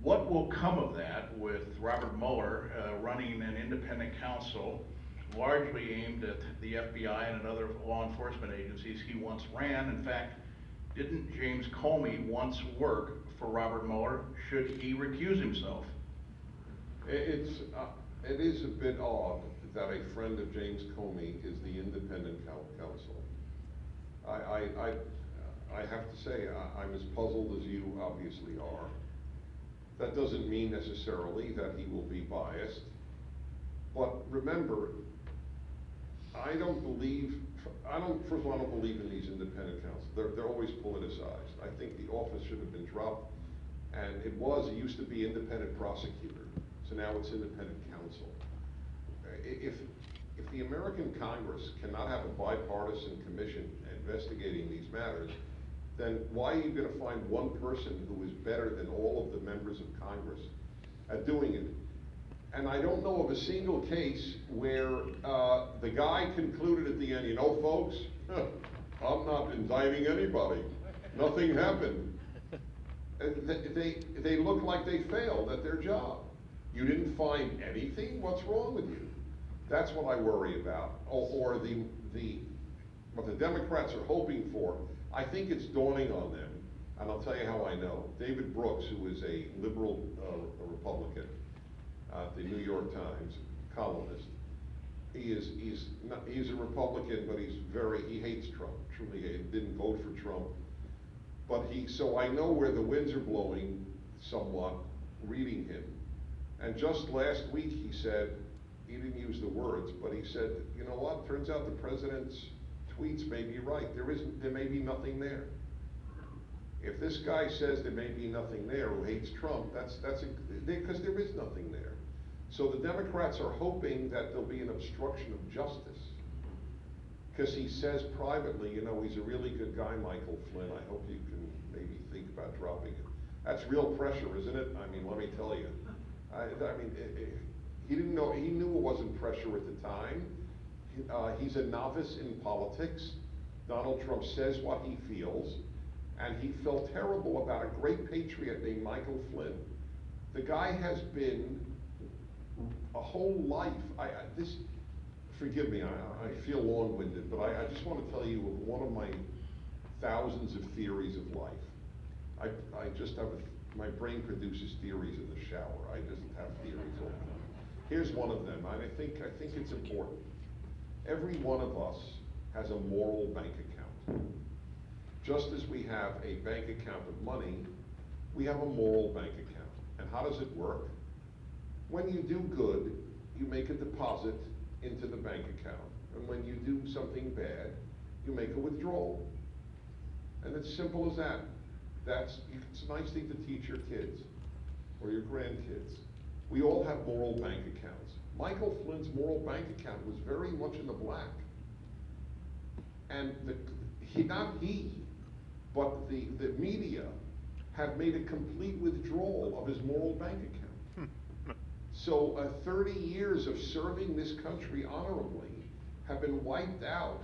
What will come of that with Robert Mueller running an independent counsel largely aimed at the FBI and other law enforcement agencies he once ran? In fact, didn't James Comey once work for Robert Mueller? Should he recuse himself? It is a bit odd that a friend of James Comey is the independent counsel. I have to say, I'm as puzzled as you obviously are. That doesn't mean necessarily that he will be biased. But remember, first of all, I don't believe in these independent counsels. They're always politicized. I think the office should have been dropped, and it used to be independent prosecutor. So now it's independent counsel. If the American Congress cannot have a bipartisan commission investigating these matters, then why are you going to find one person who is better than all of the members of Congress at doing it? And I don't know of a single case where the guy concluded at the end, you know, folks, I'm not indicting anybody. Nothing happened. They look like they failed at their job. You didn't find anything? What's wrong with you? That's what I worry about. Or what the Democrats are hoping for, I think it's dawning on them. And I'll tell you how I know. David Brooks, who is a liberal Republican, the New York Times columnist, he's a Republican, but he hates Trump. Truly didn't vote for Trump. But so I know where the winds are blowing somewhat, reading him. And just last week he said, he didn't use the words, but he said, you know what, turns out the president's tweets may be right. There may be nothing there. If this guy says there may be nothing there who hates Trump, because there is nothing there. So the Democrats are hoping that there'll be an obstruction of justice. Because he says privately, you know, he's a really good guy, Michael Flynn. I hope you can maybe think about dropping it. That's real pressure, isn't it? I mean, let me tell you. He didn't know, he knew it wasn't pressure at the time. He's a novice in politics. Donald Trump says what he feels, and he felt terrible about a great patriot named Michael Flynn. The guy has been a whole life, forgive me, I feel long-winded, but I just want to tell you one of my thousands of theories of life. I just have my brain produces theories in the shower. I just have theories all the time. Here's one of them, and I think it's important. Every one of us has a moral bank account. Just as we have a bank account of money, we have a moral bank account. And how does it work? When you do good, you make a deposit into the bank account. And when you do something bad, you make a withdrawal. And it's simple as that. It's a nice thing to teach your kids or your grandkids. We all have moral bank accounts. Michael Flynn's moral bank account was very much in the black. And not he, but the media have made a complete withdrawal of his moral bank account. So 30 years of serving this country honorably have been wiped out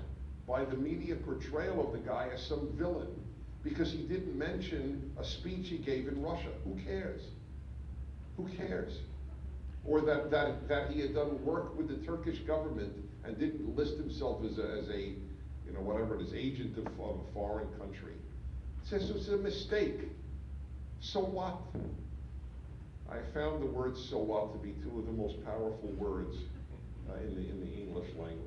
by the media portrayal of the guy as some villain because he didn't mention a speech he gave in Russia. Who cares? Who cares? Or that he had done work with the Turkish government and didn't list himself as a you know, whatever it is, agent of a foreign country. It says it's a mistake. So what? I found the word "so what" to be two of the most powerful words in the English language.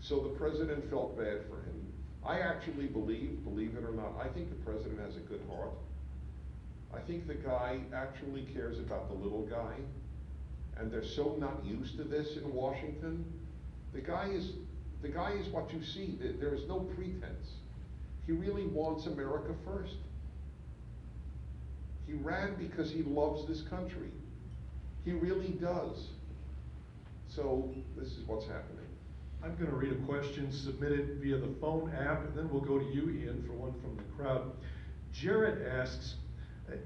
So the president felt bad for him. I actually believe it or not, I think the president has a good heart. I think the guy actually cares about the little guy, and they're so not used to this in Washington. The guy is what you see. There is no pretense. He really wants America first. He ran because he loves this country. He really does. So this is what's happening. I'm going to read a question submitted via the phone app, and then we'll go to you, Ian, for one from the crowd. Jared asks,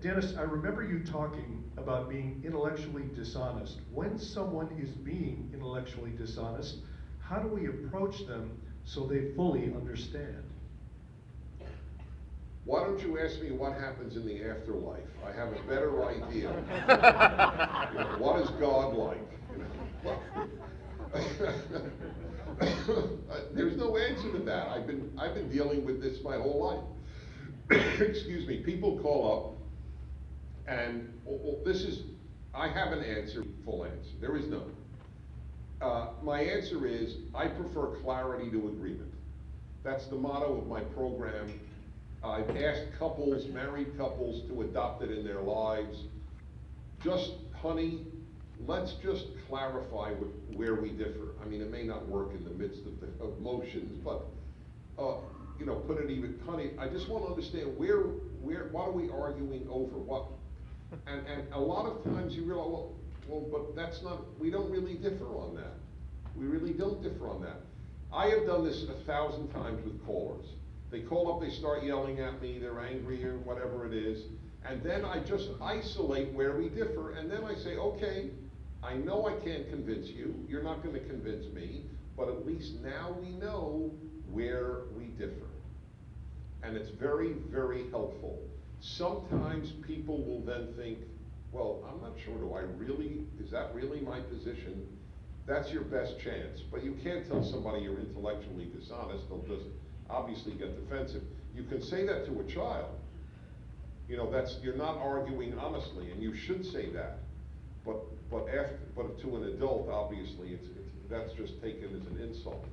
Dennis, I remember you talking about being intellectually dishonest. When someone is being intellectually dishonest, how do we approach them so they fully understand? Why don't you ask me what happens in the afterlife? I have a better idea. You know, what is God like? You know? There's no answer to that. I've been dealing with this my whole life. Excuse me. People call up, and I have an answer, full answer. There is none. My answer is, I prefer clarity to agreement. That's the motto of my program. I've asked couples, married couples, to adopt it in their lives. Just, honey, let's just clarify where we differ. I mean, it may not work in the midst of the emotions, but you know, put it even, honey, I just want to understand what are we arguing over? What? And a lot of times you realize, well, but that's not, we don't really differ on that. We really don't differ on that. I have done this 1,000 times with callers. They call up, they start yelling at me, they're angry or whatever it is, and then I just isolate where we differ, and then I say, okay, I know I can't convince you, you're not going to convince me, but at least now we know where we differ. And it's very, very helpful. Sometimes people will then think, well, I'm not sure, is that really my position? That's your best chance, but you can't tell somebody you're intellectually dishonest. They'll just obviously get defensive. You can say that to a child. You know, you're not arguing honestly, and you should say that. But to an adult, obviously, that's just taken as an insult.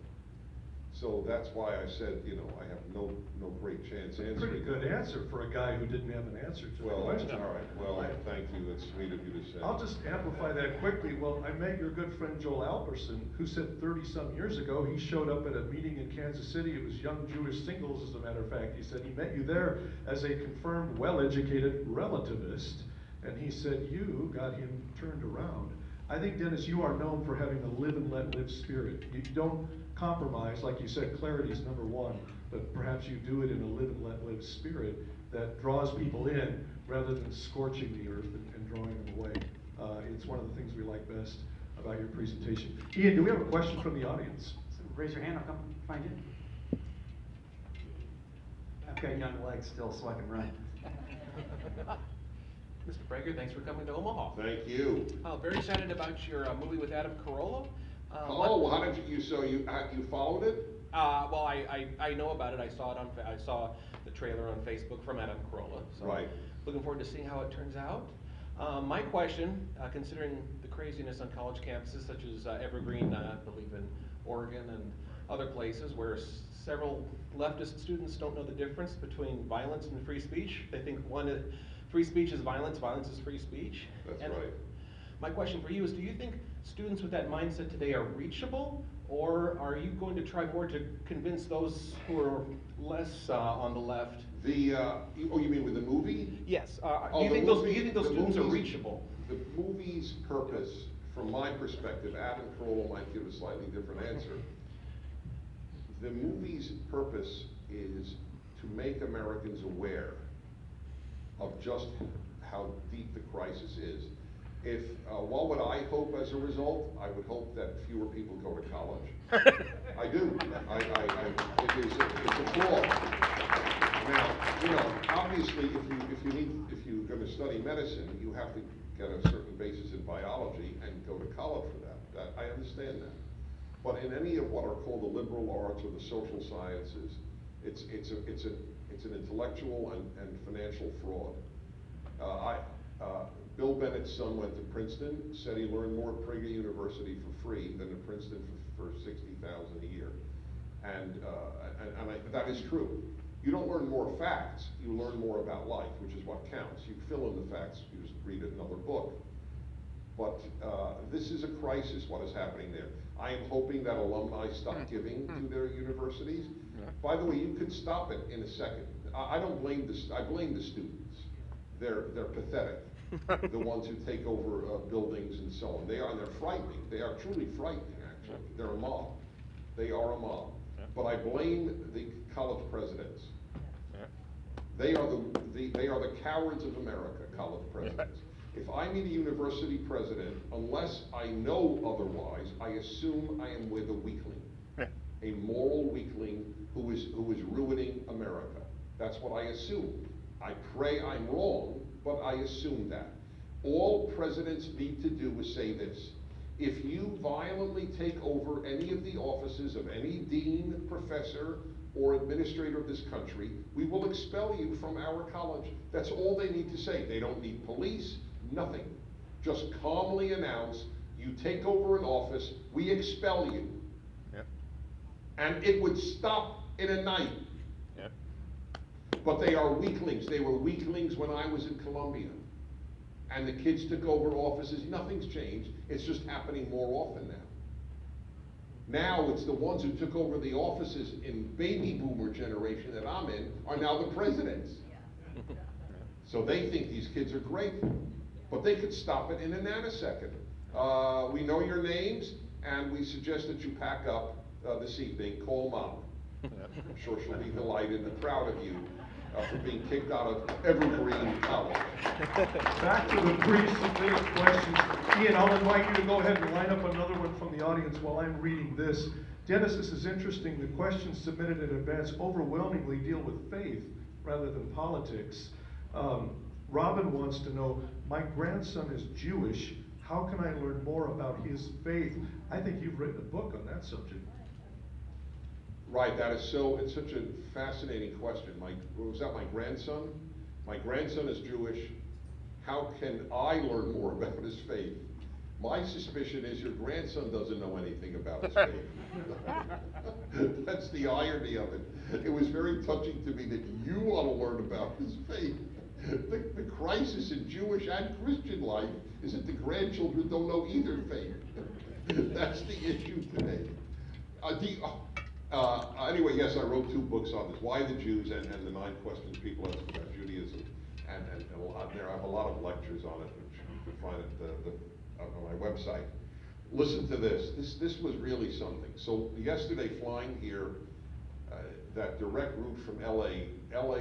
So that's why I said, you know, I have no great chance answering. Pretty good answer for a guy who didn't have an answer to the question. All right. Well, thank you. That's sweet of you to say. I'll just amplify that quickly. Well, I met your good friend Joel Alperson, who said 30-some years ago he showed up at a meeting in Kansas City. It was young Jewish singles, as a matter of fact. He said he met you there as a confirmed, well-educated relativist, and he said you got him turned around. I think, Dennis, you are known for having a live and let live spirit. You don't compromise, like you said, clarity is number one, but perhaps you do it in a live and let live spirit that draws people in rather than scorching the earth and drawing them away. It's one of the things we like best about your presentation. Ian, do we have a question from the audience? So raise your hand, I'll come find you. I've got young legs still, so I can run. Mr. Prager, thanks for coming to Omaha. Thank you. Very excited about your movie with Adam Carolla. How did you followed it? Well, I know about it. I saw the trailer on Facebook from Adam Carolla. So Right. Looking forward to seeing how it turns out. My question, considering the craziness on college campuses such as Evergreen, I believe in Oregon and other places where several leftist students don't know the difference between violence and free speech. They think free speech is violence, violence is free speech. That's and right. My question for you is, do you think students with that mindset today are reachable, or are you going to try more to convince those who are less on the left? You mean with the movie? Yes. Oh, do you think those students are reachable? The movie's purpose, from my perspective, Adam Carolla might give a slightly different answer. The movie's purpose is to make Americans aware of just how deep the crisis is. What would I hope as a result? I would hope that fewer people go to college. I do. It's a flaw. Now, obviously, if you're going to study medicine, you have to get a certain basis in biology and go to college for that. I understand that. But in any of what are called the liberal arts or the social sciences, it's an intellectual and financial fraud. Bill Bennett's son went to Princeton, said he learned more at Prager University for free than at Princeton for $60,000 a year. And that is true. You don't learn more facts, you learn more about life, which is what counts. You fill in the facts, you just read another book. But this is a crisis, what is happening there. I am hoping that alumni stop giving to their universities. By the way, you could stop it in a second. I blame the students. They're pathetic. The ones who take over buildings and so on. They're frightening. They are truly frightening, actually. They're a mob. They are a mob. But I blame the college presidents. They are the cowards of America, college presidents. If I meet a university president, unless I know otherwise, I assume I am with a weakling, a moral weakling who is ruining America. That's what I assume. I pray I'm wrong, but I assume that. All presidents need to do is say this: if you violently take over any of the offices of any dean, professor, or administrator of this country, we will expel you from our college. That's all they need to say. They don't need police, nothing. Just calmly announce, you take over an office, we expel you. Yep. And it would stop in a night. Yep. But they are weaklings. They were weaklings when I was in Columbia. And the kids took over offices. Nothing's changed. It's just happening more often now. Now it's the ones who took over the offices in baby boomer generation that I'm in are now the presidents. So they think these kids are great, but they could stop it in a nanosecond. We know your names, and we suggest that you pack up this evening. Call Mom. I'm sure she'll be delighted and proud of you for being kicked out of Evergreen College. Back to the pre-submitted questions. Ian, I'll invite you to go ahead and line up another one from the audience while I'm reading this. Dennis, this is interesting. The questions submitted in advance overwhelmingly deal with faith rather than politics. Robin wants to know, my grandson is Jewish. How can I learn more about his faith? I think you've written a book on that subject. Right, it's such a fascinating question. Was that my grandson? My grandson is Jewish. How can I learn more about his faith? My suspicion is your grandson doesn't know anything about his faith. That's the irony of it. It was very touching to me that you want to learn about his faith. The crisis in Jewish and Christian life is that the grandchildren don't know either faith. That's the issue today. Anyway, yes, I wrote 2 books on this. Why the Jews and the 9 questions people ask about Judaism. And a lot there. I have a lot of lectures on it, which you can find on my website. Listen to this. This was really something. So yesterday, flying here, that direct route from LA,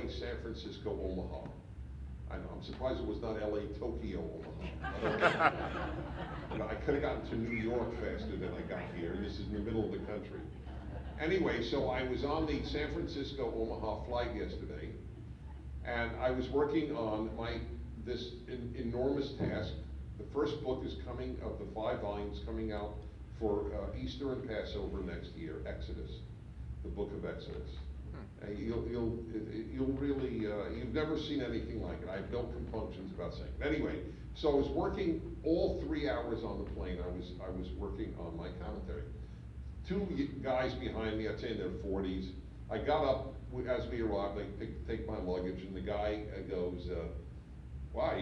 San Francisco, Omaha. I'm surprised it was not LA, Tokyo, Omaha. I could have gotten to New York faster than I got here. This is in the middle of the country. Anyway, so I was on the San Francisco Omaha flight yesterday, and I was working on this enormous task. The first book is coming, of the 5 volumes coming out for Easter and Passover next year, Exodus, the book of Exodus. You'll really, you've never seen anything like it. I have no compunctions about saying it. Anyway, so I was working all 3 hours on the plane. I was working on my commentary. 2 guys behind me, I'd say in their 40s. I got up as we arrived. I take my luggage, and the guy goes, "Wow,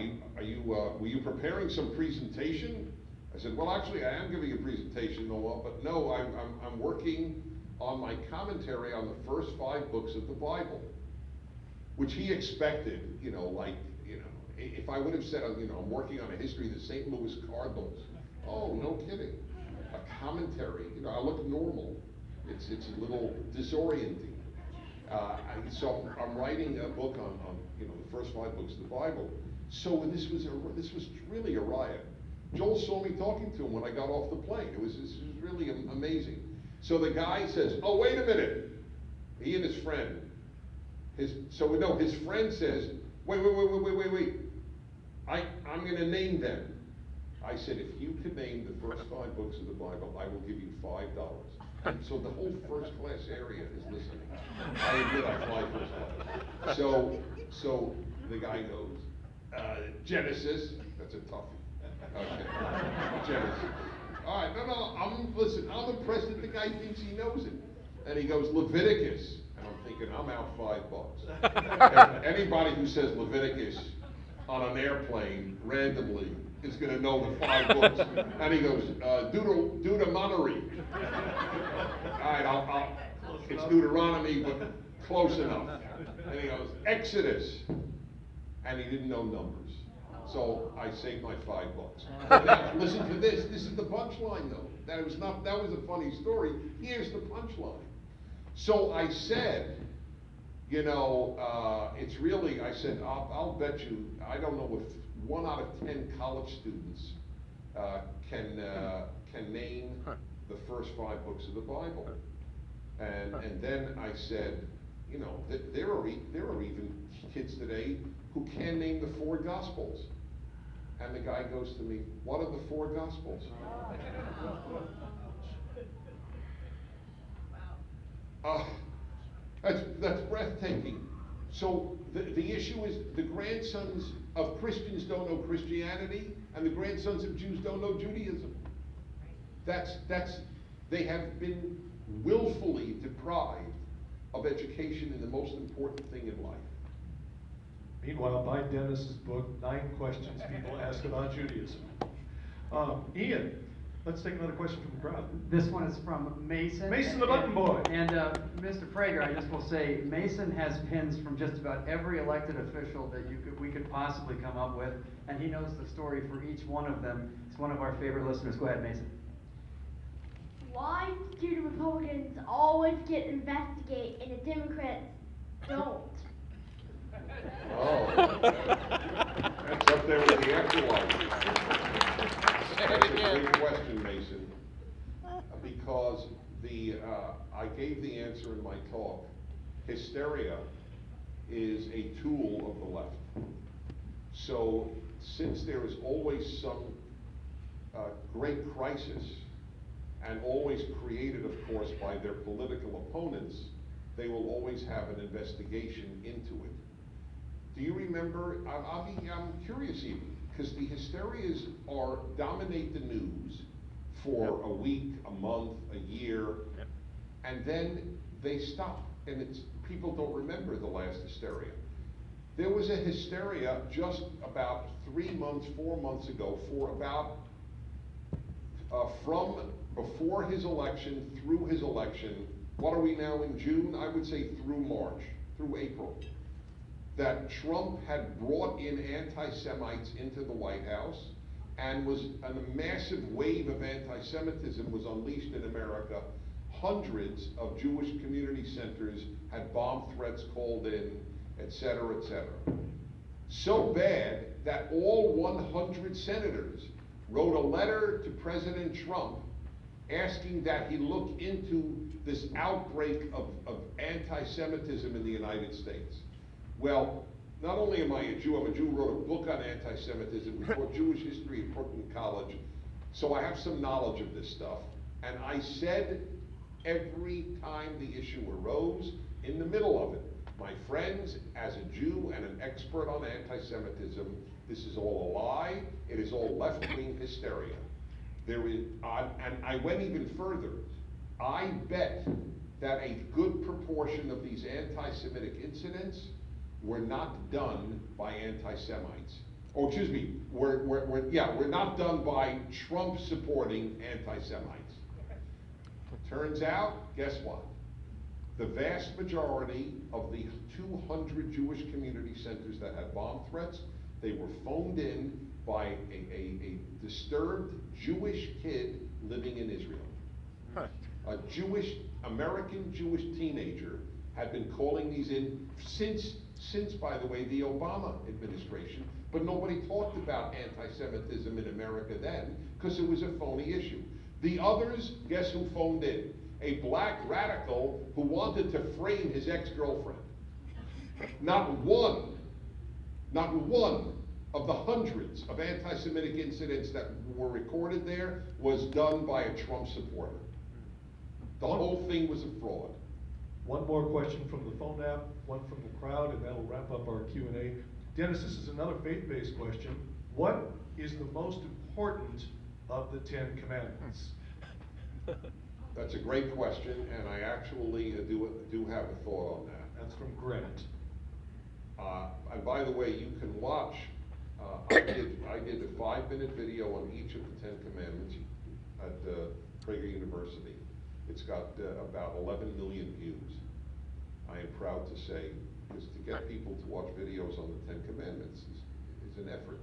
were you preparing some presentation?" I said, "Well, actually, I am giving a presentation, Noel, but no, I'm working on my commentary on the first 5 books of the Bible," which he expected, if I would have said, I'm working on a history of the St. Louis Cardinals. Oh, no kidding. A commentary, I look normal. It's a little disorienting. So I'm writing a book on the first 5 books of the Bible. So this was really a riot. Joel saw me talking to him when I got off the plane. This was really amazing. So the guy says, oh, wait a minute. He and his friend. His friend says, wait. I'm going to name them. I said, if you could name the first 5 books of the Bible, I will give you $5. So the whole first class area is listening. I admit I fly first class. So the guy goes, Genesis. That's a toughie. Okay. Genesis. All right, listen, I'm impressed that the guy thinks he knows it. And he goes, Leviticus. And I'm thinking, I'm out $5. Anybody who says Leviticus on an airplane randomly is going to know the 5 books. And he goes, Deuteronomy. All right, it's Deuteronomy, but close enough. And he goes, Exodus. And he didn't know numbers. So I saved my $5. Now, listen to this. This is the punchline, though. That was a funny story. Here's the punchline. So I said, it's really, I said, I'll bet you, I don't know if 1 out of 10 college students can name the first 5 books of the Bible. And then I said, there are even kids today who can name the 4 Gospels. And the guy goes to me, what are the 4 Gospels? That's breathtaking. So the issue is the grandsons of Christians don't know Christianity, and the grandsons of Jews don't know Judaism. They have been willfully deprived of education in the most important thing in life. Meanwhile, buy Dennis's book, 9 Questions People Ask About Judaism. Ian, let's take another question from the crowd. This one is from Mason. Mason the Button Boy. And Mr. Prager, I just will say, Mason has pins from just about every elected official that we could possibly come up with, and he knows the story for each one of them. He's one of our favorite listeners. Go ahead, Mason. Why do the Republicans always get investigated and the Democrats don't? Oh, that's up there with the afterlife. That's a great question, Mason. Because I gave the answer in my talk. Hysteria is a tool of the left. So since there is always some great crisis, and always created, of course, by their political opponents, they will always have an investigation into it. Do you remember, I'm curious even, because the hysterias dominate the news for a week, a month, a year, and then they stop, and people don't remember the last hysteria. There was a hysteria just about 3 months, 4 months ago for about, from before his election, through his election, what are we now in June? I would say through March, through April, that Trump had brought in anti-Semites into the White House, and a massive wave of anti-Semitism was unleashed in America. Hundreds of Jewish community centers had bomb threats called in, et cetera, et cetera. So bad that all 100 senators wrote a letter to President Trump asking that he look into this outbreak of anti-Semitism in the United States. Well, not only am I a Jew, I'm a Jew who wrote a book on anti-Semitism. We taught Jewish history at Brooklyn College, so I have some knowledge of this stuff. And I said every time the issue arose, in the middle of it, my friends, as a Jew and an expert on anti-Semitism, this is all a lie. It is all left-wing hysteria. And I went even further. I bet that a good proportion of these anti-Semitic incidents were not done by anti-Semites. Oh, excuse me, were not done by Trump-supporting anti-Semites. Turns out, guess what? The vast majority of the 200 Jewish community centers that had bomb threats, they were phoned in by a disturbed Jewish kid living in Israel. Huh. A American Jewish teenager had been calling these in since since, by the way, the Obama administration, but nobody talked about anti-Semitism in America then, because it was a phony issue. The others, guess who phoned in? A black radical who wanted to frame his ex-girlfriend. Not one of the hundreds of anti-Semitic incidents that were recorded there was done by a Trump supporter. The whole thing was a fraud. One more question from the phone app, one from the crowd, and that'll wrap up our Q&A. Dennis, this is another faith-based question. What is the most important of the 10 Commandments? That's a great question, and I actually do have a thought on that. That's from Grant. And by the way, you can watch, I did a 5-minute video on each of the 10 Commandments at Prager University. It's got about 11 million views. I am proud to say, because to get people to watch videos on the 10 Commandments is an effort.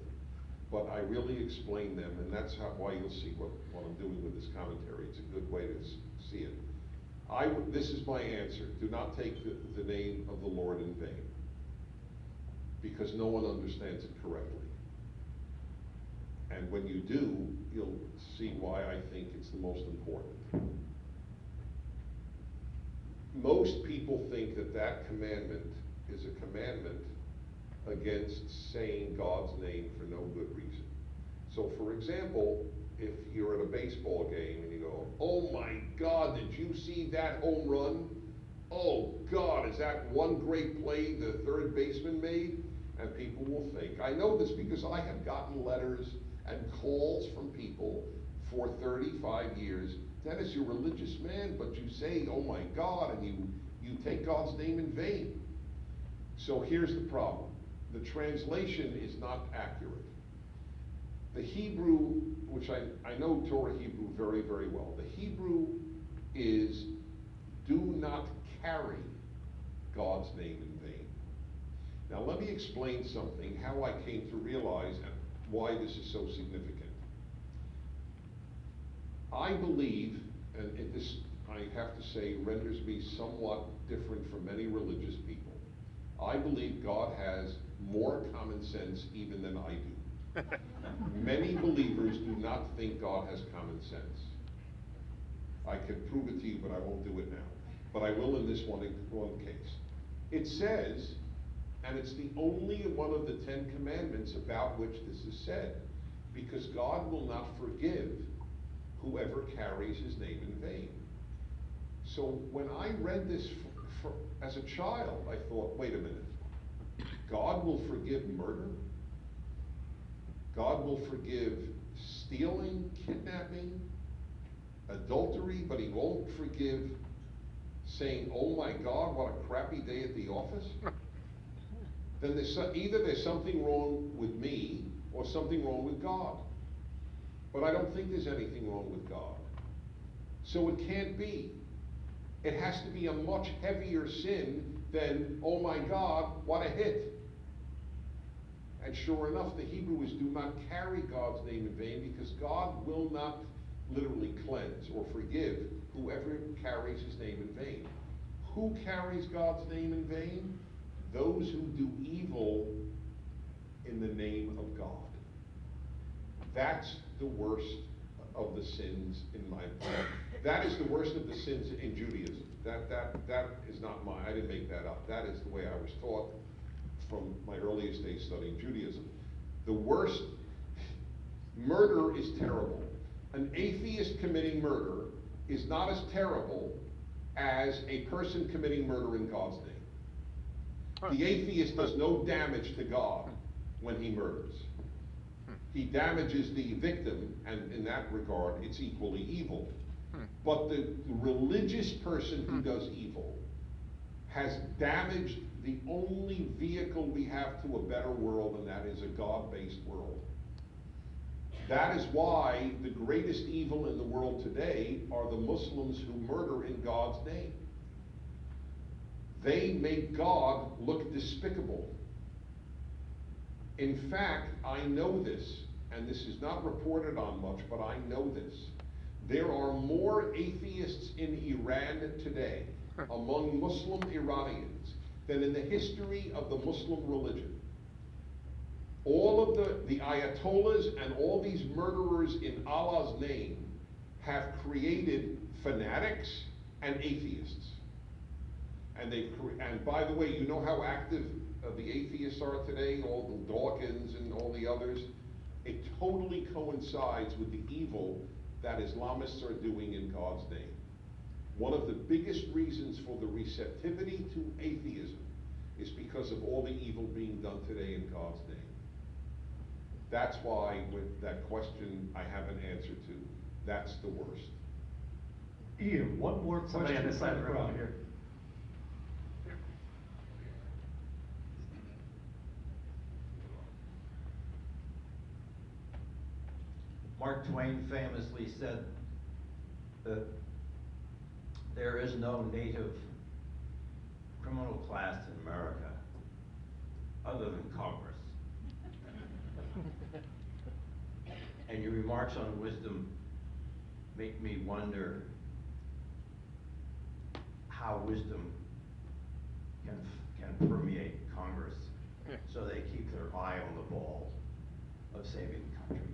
But I really explain them, and that's why you'll see what I'm doing with this commentary. It's a good way to see it. This is my answer. Do not take the name of the Lord in vain, because no one understands it correctly. And when you do, you'll see why I think it's the most important. Most people think that commandment is a commandment against saying God's name for no good reason. So for example, if you're at a baseball game and you go, "Oh my God, did you see that home run? Oh God, is that one great play the third baseman made?" And people will think, I know this because I have gotten letters and calls from people for 35 years. "Dennis, you're a religious man, but you say, oh my God, and you take God's name in vain." So here's the problem. The translation is not accurate. The Hebrew, which I know Torah Hebrew very, very well. The Hebrew is, do not carry God's name in vain. Now let me explain something, how I came to realize why this is so significant. I believe, and this I have to say renders me somewhat different from many religious people. I believe God has more common sense even than I do. Many believers do not think God has common sense. I could prove it to you, but I won't do it now. But I will in this one case. It says, and it's the only one of the 10 Commandments about which this is said, because God will not forgive whoever carries his name in vain. So when I read this as a child, I thought, wait a minute. God will forgive murder? God will forgive stealing, kidnapping, adultery, but he won't forgive saying, "Oh my God, what a crappy day at the office"? Then either there's something wrong with me or something wrong with God. But I don't think there's anything wrong with God. So it can't be. It has to be a much heavier sin than, "Oh my God, what a hit." And sure enough, the Hebrew is, do not carry God's name in vain, because God will not literally cleanse or forgive whoever carries his name in vain. Who carries God's name in vain? Those who do evil in the name of God. That's the worst of the sins in my opinion. That is the worst of the sins in Judaism. That is not mine. I didn't make that up. That is the way I was taught from my earliest days studying Judaism. The worst, murder is terrible. An atheist committing murder is not as terrible as a person committing murder in God's name. The atheist does no damage to God when he murders. He damages the victim, and in that regard, it's equally evil. But the religious person who does evil has damaged the only vehicle we have to a better world, and that is a God-based world. That is why the greatest evil in the world today are the Muslims who murder in God's name. They make God look despicable. In fact, I know this, and this is not reported on much, but I know this. There are more atheists in Iran today, among Muslim Iranians, than in the history of the Muslim religion. All of the Ayatollahs and all these murderers in Allah's name have created fanatics and atheists. And by the way, you know how active the atheists are today, all the Dawkins and all the others? It totally coincides with the evil that Islamists are doing in God's name. One of the biggest reasons for the receptivity to atheism is because of all the evil being done today in God's name. That's why, with that question I have an answer to. That's the worst. Ian, one more Somebody question on this side of the room crowd. over here. Mark Twain famously said that there is no native criminal class in America other than Congress. And your remarks on wisdom make me wonder how wisdom can permeate Congress so they keep their eye on the ball of saving the country.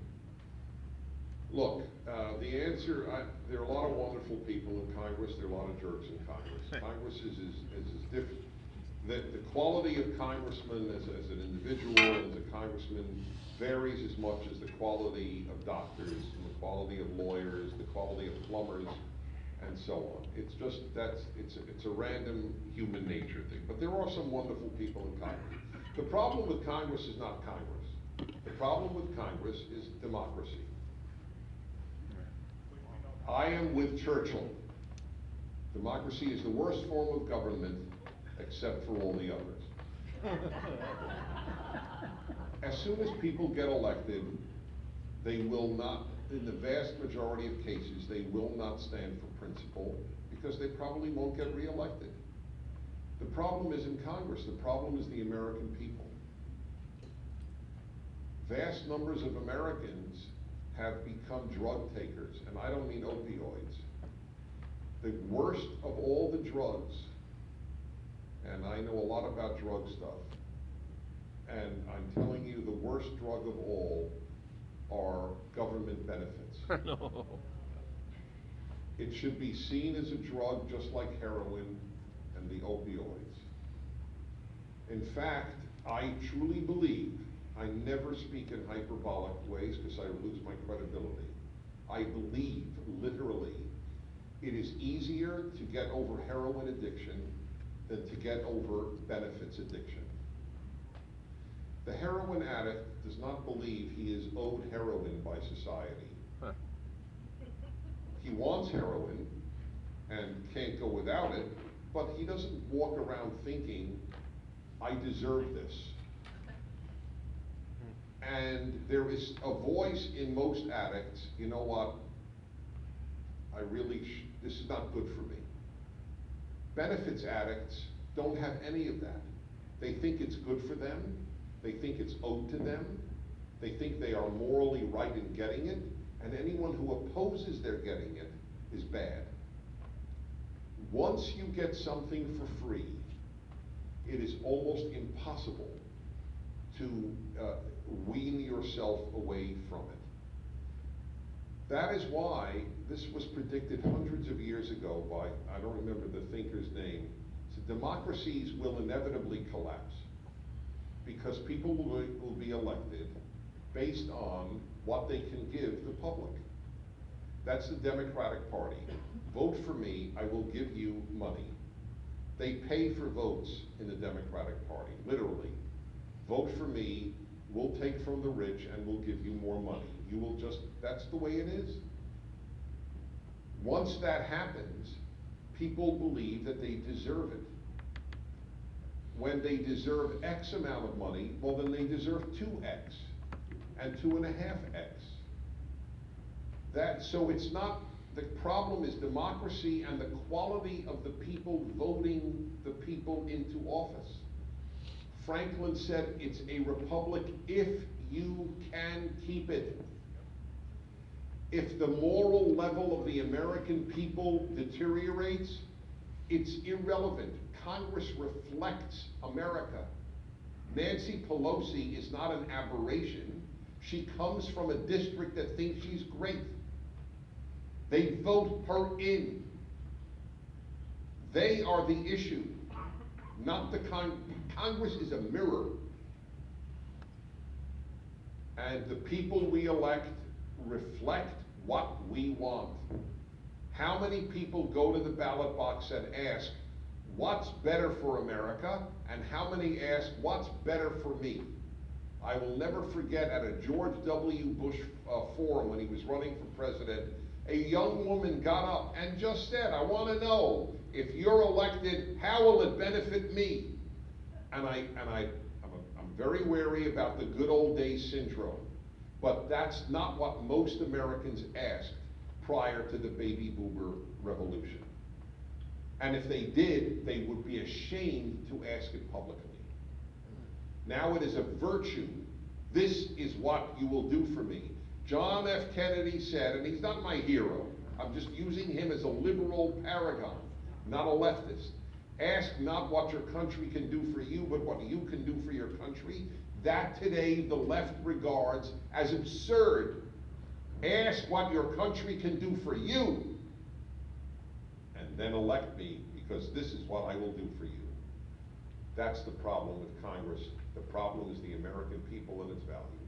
Look, the answer, there are a lot of wonderful people in Congress, there are a lot of jerks in Congress. Congress is different. The quality of congressman as an individual, as a congressman, varies as much as the quality of doctors, and the quality of lawyers, the quality of plumbers, and so on. It's just, it's a random human nature thing. But there are some wonderful people in Congress. The problem with Congress is not Congress. The problem with Congress is democracy. I am with Churchill. Democracy is the worst form of government, except for all the others. As soon as people get elected, they will not, in the vast majority of cases, they will not stand for principle because they probably won't get reelected. The problem isn't Congress, the problem is the American people. Vast numbers of Americans have become drug takers, and I don't mean opioids. The worst of all the drugs, and I know a lot about drug stuff, and I'm telling you the worst drug of all are government benefits. No. It should be seen as a drug just like heroin and the opioids. In fact, I truly believe, I never speak in hyperbolic ways because I lose my credibility. I believe, literally, it is easier to get over heroin addiction than to get over benefits addiction. The heroin addict does not believe he is owed heroin by society. Huh. He wants heroin and can't go without it, but he doesn't walk around thinking, I deserve this. And there is a voice in most addicts, you know what, this is not good for me. Benefits addicts don't have any of that. They think it's good for them, they think it's owed to them, they think they are morally right in getting it, and anyone who opposes their getting it is bad. Once you get something for free, it is almost impossible to wean yourself away from it. That is why this was predicted hundreds of years ago by, I don't remember the thinker's name, so democracies will inevitably collapse because people will be elected based on what they can give the public. That's the Democratic Party. Vote for me, I will give you money. They pay for votes in the Democratic Party, literally. Vote for me, we'll take from the rich and we'll give you more money. You will just, that's the way it is. Once that happens, people believe that they deserve it. When they deserve X amount of money, well then they deserve 2X and 2.5X. So it's not, the problem is democracy and the quality of the people voting the people into office. Franklin said it's a republic if you can keep it. If the moral level of the American people deteriorates, it's irrelevant. Congress reflects America. Nancy Pelosi is not an aberration. She comes from a district that thinks she's great. They vote her in. They are the issue, not the Congress is a mirror. And the people we elect reflect what we want. How many people go to the ballot box and ask, what's better for America? And how many ask, what's better for me? I will never forget at a George W. Bush forum when he was running for president, a young woman got up and just said, I want to know, if you're elected, how will it benefit me? And I'm very wary about the good old days syndrome, but that's not what most Americans asked prior to the baby boomer revolution. And if they did, they would be ashamed to ask it publicly. Now it is a virtue. This is what you will do for me. John F. Kennedy said, and he's not my hero, I'm just using him as a liberal paragon, not a leftist. Ask not what your country can do for you, but what you can do for your country. That today the left regards as absurd. Ask what your country can do for you, and then elect me, because this is what I will do for you. That's the problem with Congress. The problem is the American people and its values.